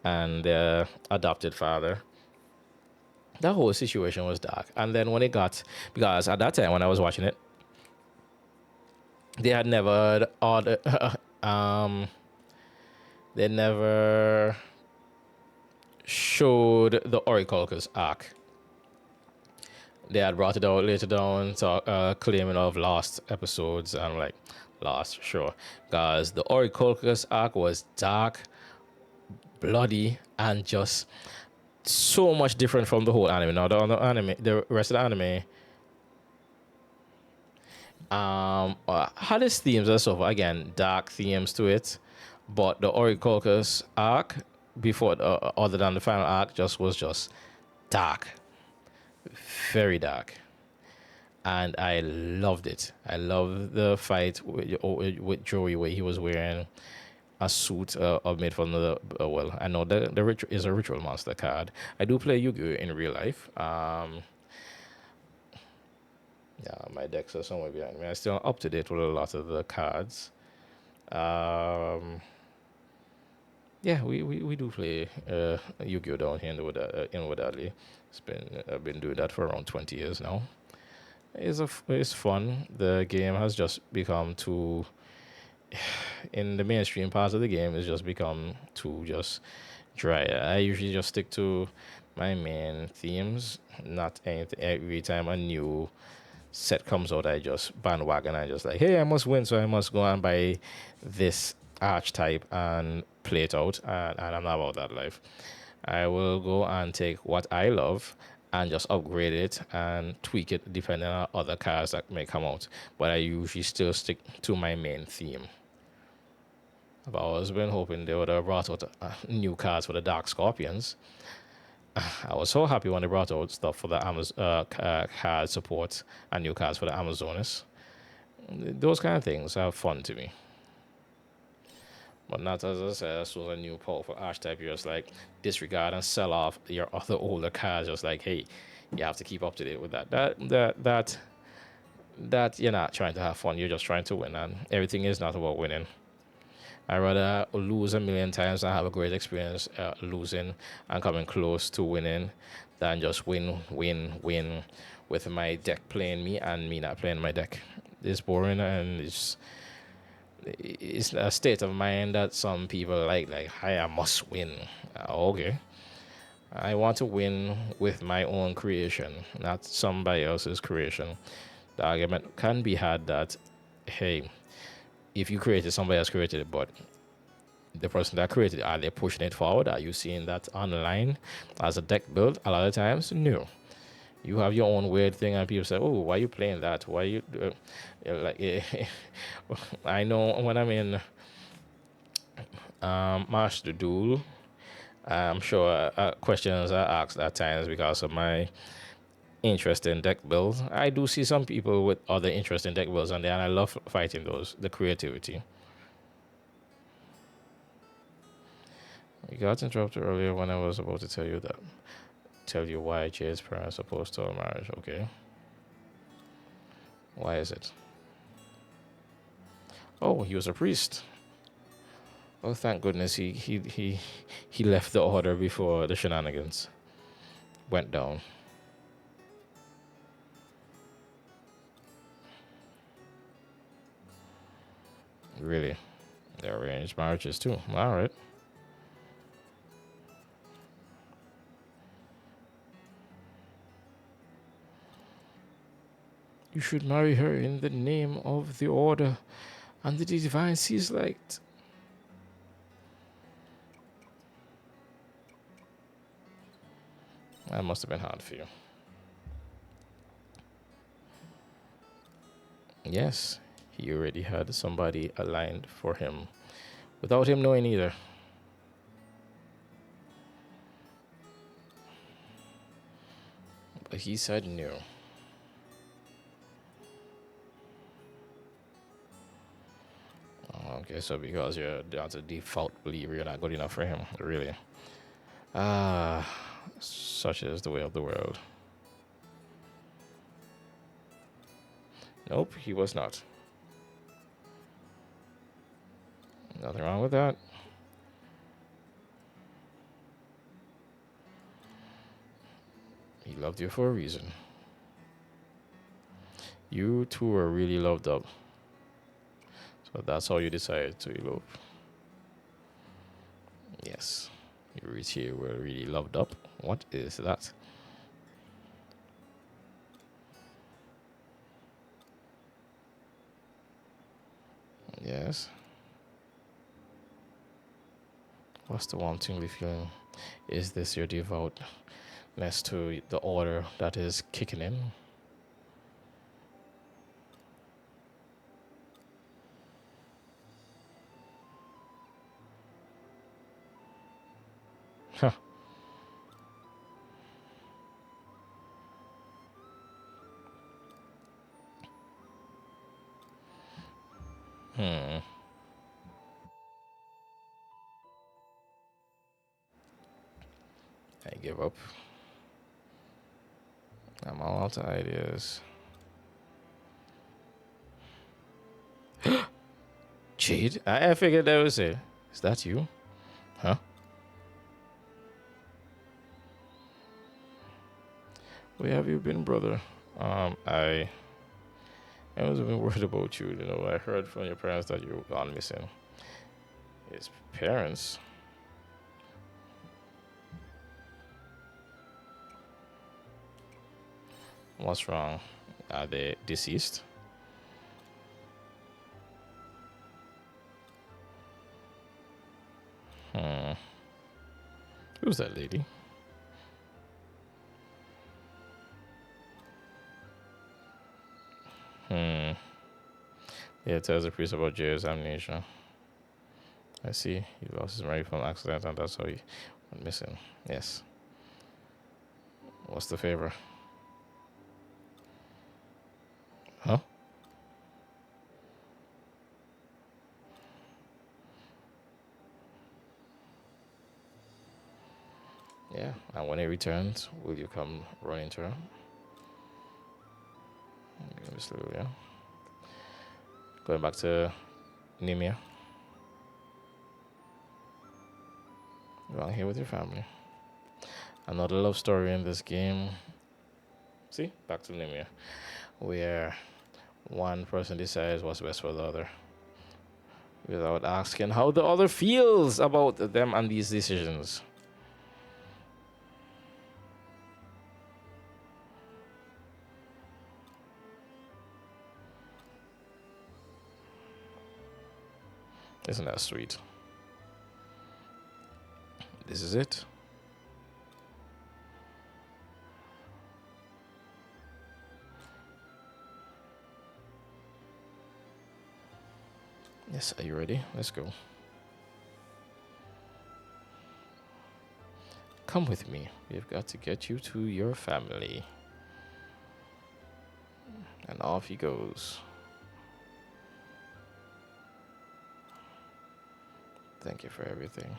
and their adopted father. That whole situation was dark. And then when it got, because at that time when I was watching it, they had never ordered, they never showed the Orichalcus arc. They had brought it out later down, claiming of lost episodes. And I'm like, lost, sure. Because the Orichalcus arc was dark, bloody, and just so much different from the whole anime. Now, the rest of the anime, had its themes and stuff. Again, dark themes to it. But the Orichalcus arc, before other than the final arc, just dark, very dark, and I loved it. I loved the fight with Joey, where he was wearing a suit made from the well. I know the ritual is a ritual monster card. I do play Yu-Gi-Oh in real life. Yeah, my decks are somewhere behind me. I'm still up to date with a lot of the cards. Yeah, we do play Yu-Gi-Oh down here in Wadadley. I've been doing that for around 20 years now. It's fun. The game has just become too, in the mainstream part of the game, it's just become too just dry. I usually just stick to my main themes, not anything. Every time a new set comes out, I just bandwagon. I just like, hey, I must win, so I must go and buy this archetype and play it out. And I'm not about that life. I will go and take what I love and just upgrade it and tweak it depending on other cards that may come out. But I usually still stick to my main theme. I've always been hoping they would have brought out new cards for the Dark Scorpions. I was so happy when they brought out stuff for the card support and new cards for the Amazonas. Those kind of things are fun to me. But not, as I said, as soon as a new powerful archetype, you're just like disregard and sell off your other older cards. Just like, hey, you have to keep up to date with that. That you're not trying to have fun. You're just trying to win, and everything is not about winning. I rather lose a million times and have a great experience losing and coming close to winning than just win with my deck playing me and me not playing my deck. It's boring, and it's a state of mind that some people like hey, I must win. Okay, I want to win with my own creation, not somebody else's creation. The argument can be had that, hey, if you created, somebody else created it, but the person that created it, are they pushing it forward? Are you seeing that online as a deck build? A lot of times, no. You have your own weird thing, and people say, "Oh, why are you playing that? Why you like?" I know when I'm in March the Duel. I'm sure questions are asked at times because of my interest in deck builds. I do see some people with other interesting deck builds on there, and I love fighting those, the creativity. You got interrupted earlier when I was about to tell you why Jade's parents opposed to our marriage. Okay. Why is it? Oh, he was a priest. Oh, thank goodness he left the order before the shenanigans went down. Really? They're arranged marriages too. All right. You should marry her in the name of the order and the divine sees light. That must have been hard for you. Yes, he already had somebody aligned for him without him knowing either. But he said no. Okay, so because you're down to default believer, you're not good enough for him, really. Ah, such is the way of the world. Nope, he was not. Nothing wrong with that. He loved you for a reason. You two were really loved up. So that's how you decided to elope. Yes. You were really loved up. What is that? Yes. What's the one thing we feeling? Is this your devoutness to the order that is kicking in? Huh. Hmm. I give up. I'm all out of ideas. Jade? I figured that was it. Is that you? Huh? Where have you been, brother? I was a bit worried about you. You know, I heard from your parents that you've gone missing. His parents? What's wrong? Are they deceased? Hmm. Who's that lady? Hmm. Yeah, it tells the priest about Jair's amnesia. I see. He lost his memory from an accident and that's how he went missing. Yes. What's the favor? Huh? Yeah. And when he returns, will you come running to her? Yeah. Going back to Nemia. You're here with your family. Another love story in this game. See? Back to Nemia. Where one person decides what's best for the other without asking how the other feels about them and these decisions. Isn't that sweet? This is it. Yes, are you ready? Let's go. Come with me. We've got to get you to your family. And off he goes. Thank you for everything.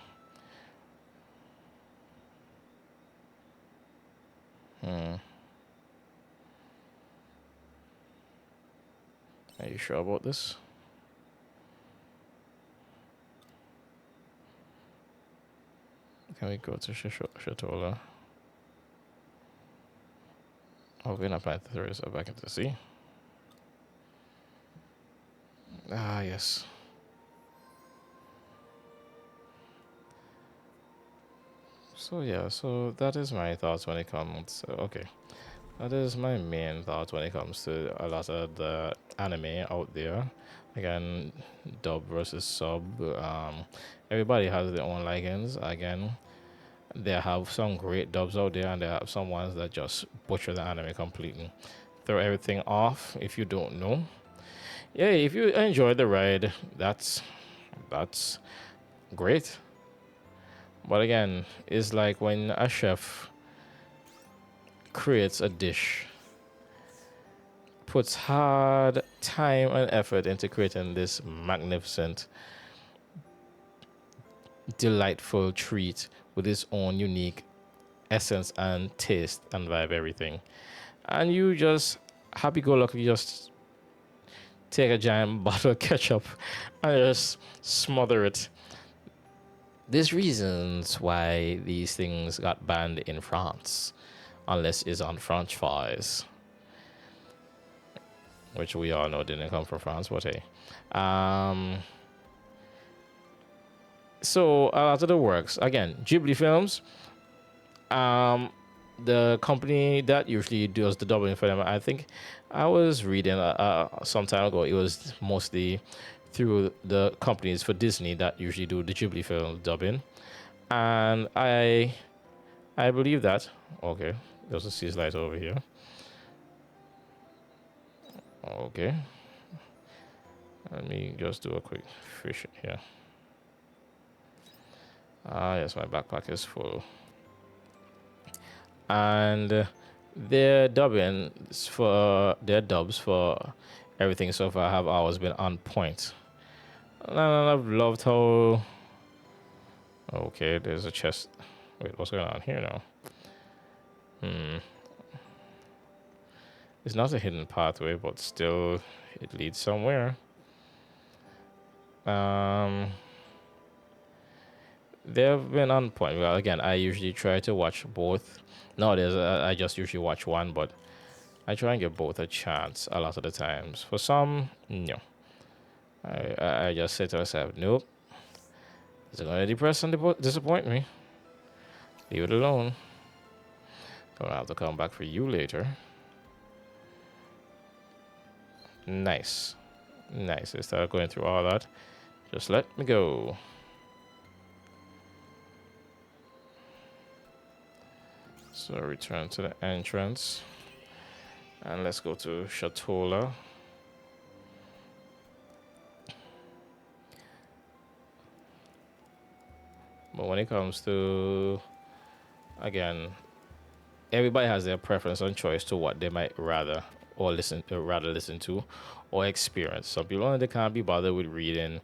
Are you sure about this? Can we go to Shatola? Oh, we're not planning to throw this back into the sea. Ah, yes. So yeah, so that is my thoughts when it comes. Okay, that is my main thoughts when it comes to a lot of the anime out there. Again, dub versus sub. Everybody has their own likings. Again, they have some great dubs out there, and they have some ones that just butcher the anime completely. Throw everything off if you don't know. Yeah, if you enjoy the ride, that's great. But again, it's like when a chef creates a dish, puts hard time and effort into creating this magnificent, delightful treat with its own unique essence and taste and vibe, everything. And you just happy go lucky, just take a giant bottle of ketchup and just smother it. There's reasons why these things got banned in France, unless it's on French fries, which we all know didn't come from France, but hey. So a lot of the works, again, Ghibli films, the company that usually does the dubbing for them, I think I was reading some time ago, it was mostly through the companies for Disney that usually do the Ghibli film dubbing. And I believe that. Okay, there's a sea slide over here. Okay. Let me just do a quick fish here. Ah, yes, my backpack is full. And their dubbing for their dubs for everything so far have always been on point. And I've loved how. Okay, there's a chest. Wait, what's going on here now? It's not a hidden pathway, but still, it leads somewhere. They've been on point. Well, again, I usually try to watch both. Nowadays, I just usually watch one, but I try and give both a chance a lot of the times. For some, no. I just say to myself, nope. It's going to depress and disappoint me. Leave it alone. Don't have to come back for you later. Nice. Nice. Instead of going through all that, just let me go. So return to the entrance. And let's go to Shatola. But when it comes to, again, everybody has their preference and choice to what they might rather listen to or experience. Some people they can't be bothered with reading,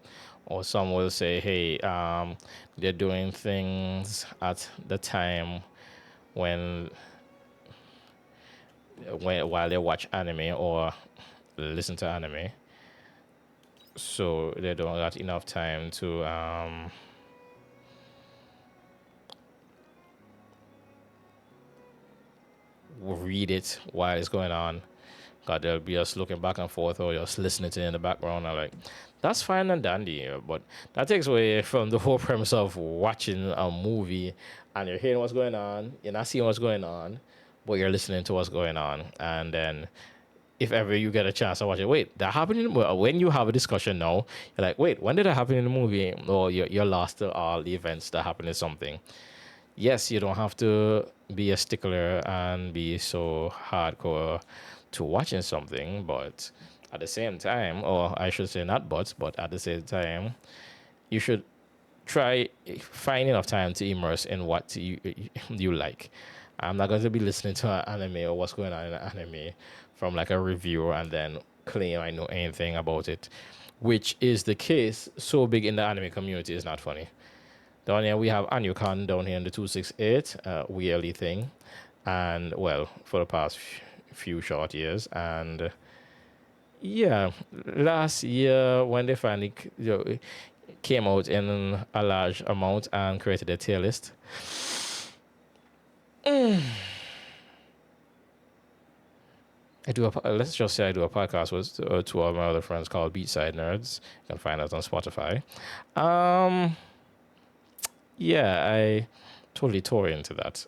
or some will say, hey, they're doing things at the time when while they watch anime or listen to anime, so they don't got enough time to read it while it's going on. God, they'll be just looking back and forth or just listening to it in the background. I'm like, that's fine and dandy, but that takes away from the whole premise of watching a movie and you're hearing what's going on, you're not seeing what's going on, but you're listening to what's going on. And then if ever you get a chance to watch it, wait, that happened in the movie. When you have a discussion now, you're like, wait, when did that happen in the movie? Or you're lost to all the events that happen in something. Yes, you don't have to be a stickler and be so hardcore to watching something, but at the same time, or I should say not but at the same time, you should try find enough time to immerse in what you like. I'm not going to be listening to an anime or what's going on in an anime from like a reviewer and then claim I know anything about it, which is the case. So big in the anime community is not funny. Down here we have Anucon down here in the 268 yearly thing, and well for the past few short years, and yeah, last year when they finally came out in a large amount and created a tier list. Let's just say I do a podcast with two of my other friends called Beatside Nerds. You can find us on Spotify. Um, yeah, I totally tore into that.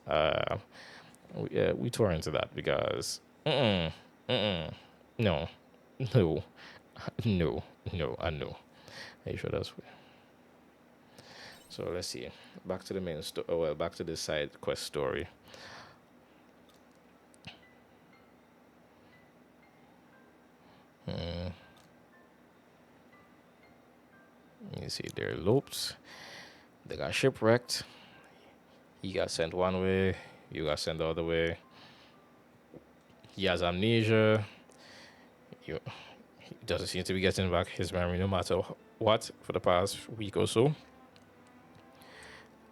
We tore into that because no, no, no, no, and no. Are you sure that's so? Let's see. Back to the main story. Well, back to the side quest story. You see, they're eloped. They got shipwrecked. He got sent one way. You got sent the other way. He has amnesia. You, he doesn't seem to be getting back his memory no matter what for the past week or so.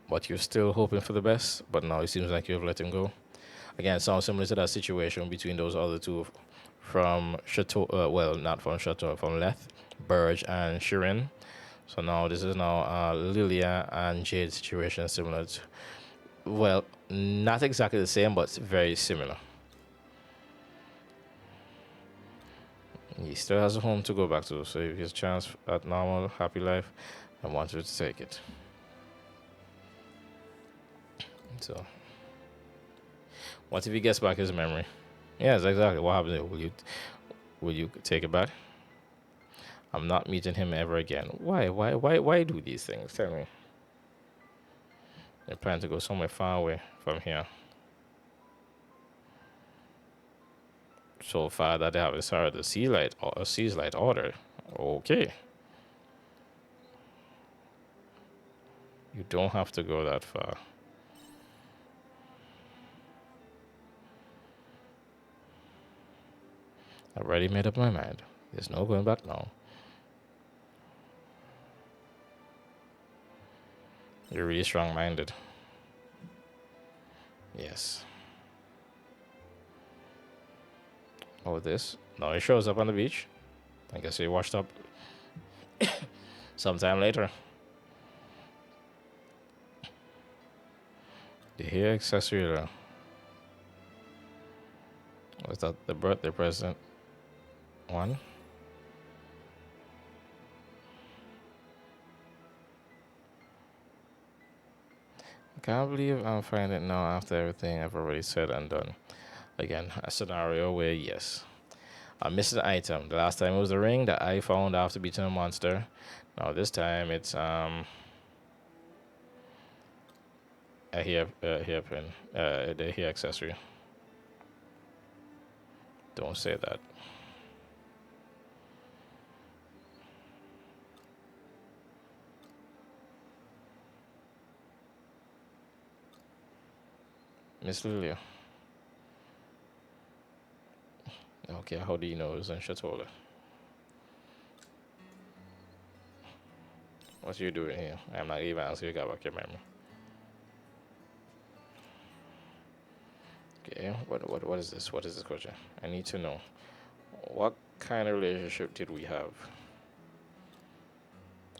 But you're still hoping for the best. But now it seems like you've let him go. Again, sounds similar to that situation between those other two from Chateau. Well, not from Chateau, from Leth, Burge, and Shirin. So now this is now Lilia and Jade situation similar to, well, not exactly the same, but very similar. He still has a home to go back to, so if his chance at normal, happy life, I want you to take it. So, what if he gets back his memory? Yes, exactly. What happens? Will you take it back? I'm not meeting him ever again. Why do these things? Tell me. They're planning to go somewhere far away from here. So far that they haven't started the sea light or a seas light order. Okay. You don't have to go that far. I already made up my mind. There's no going back now. You're really strong minded. Yes. Oh, this? No, he shows up on the beach. I guess he washed up sometime later. The hair accessory. Was that the birthday present one? I can't believe I'm finding it now after everything I've already said and done. Again, a scenario where, yes, I missed an item. The last time it was the ring that I found after beating a monster. Now this time it's a hairpin, the hair accessory. Don't say that. Miss Lilia. Okay, how do you know it was in Shatola? What you doing here? I'm not even asking you about your memory. Okay, what is this? What is this question? I need to know. What kind of relationship did we have?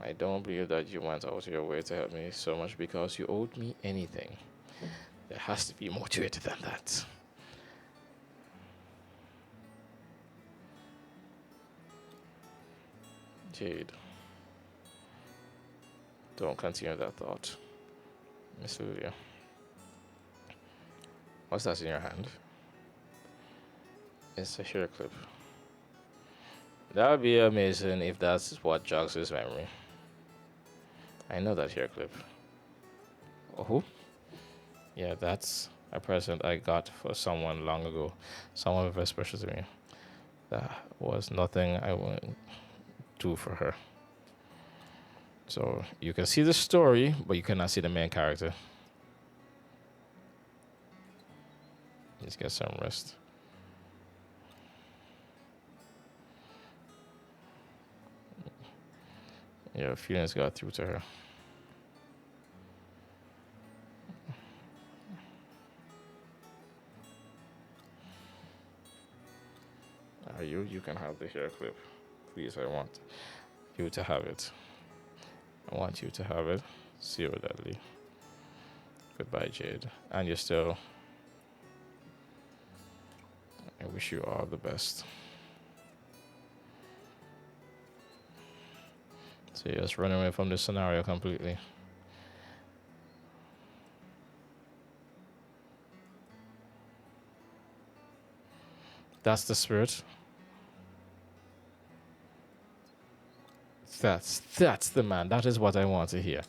I don't believe that you went out of your way to help me so much because you owed me anything. There has to be more to it than that. Jade. Don't continue that thought. Miss Lilia. What's that in your hand? It's a hair clip. That would be amazing if that's what jogs his memory. I know that hair clip. Oh, yeah, that's a present I got for someone long ago. Someone very special to me. That was nothing I would do for her. So you can see the story, but you cannot see the main character. Let's get some rest. Yeah, feelings got through to her. You can have the hair clip. Please, I want you to have it. I want you to have it. Zero Deadly. Goodbye, Jade. And you're still. I wish you all the best. So you just run away from this scenario completely. That's the spirit. That's the man. That is what I want to hear.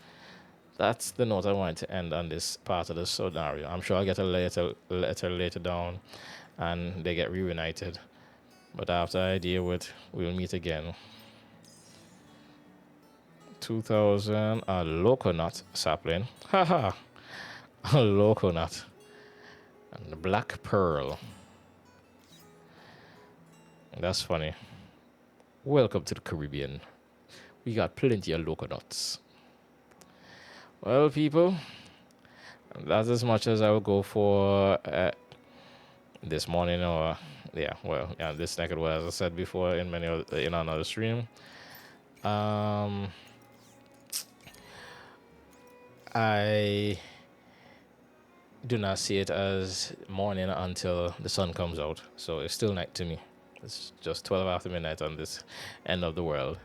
That's the note I want to end on this part of the scenario. I'm sure I'll get a letter later down and they get reunited. But after I deal with, we'll meet again. 2000, a loconut sapling. Haha, a loconut. And the black pearl. That's funny. Welcome to the Caribbean. We got plenty of loconuts. Well, people, that's as much as I will go for this morning, or this naked word, as I said before in another stream. I do not see it as morning until the sun comes out, so it's still night to me. It's just 12 after midnight on this end of the world.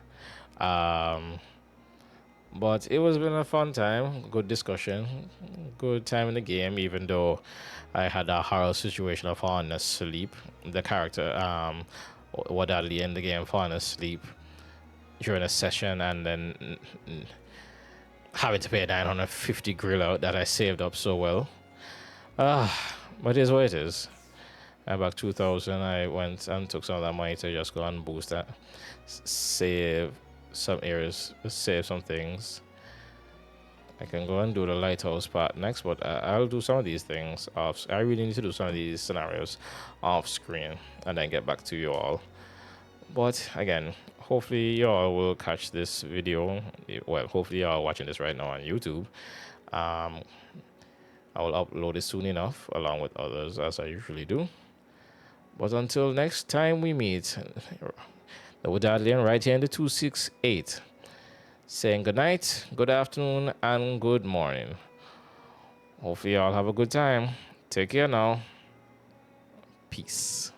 But it was been a fun time, good discussion, good time in the game, even though I had a horror situation of falling asleep. The character, Wadadli in the game, falling asleep during a session and then having to pay 950 grill out that I saved up so well. But it is what it is. And back 2000, I went and took some of that money to just go and boost that, save some areas, save some things. I can go and do the lighthouse part next, but I'll do some of these things off. I really need to do some of these scenarios off screen and then get back to you all. But again, hopefully you all will catch this video. Well, hopefully you are watching this right now on YouTube. I will upload it soon enough, along with others, as I usually do. But until next time we meet, the Woodadlian right here in the 268, saying good night, good afternoon, and good morning. Hopefully, y'all have a good time. Take care now. Peace.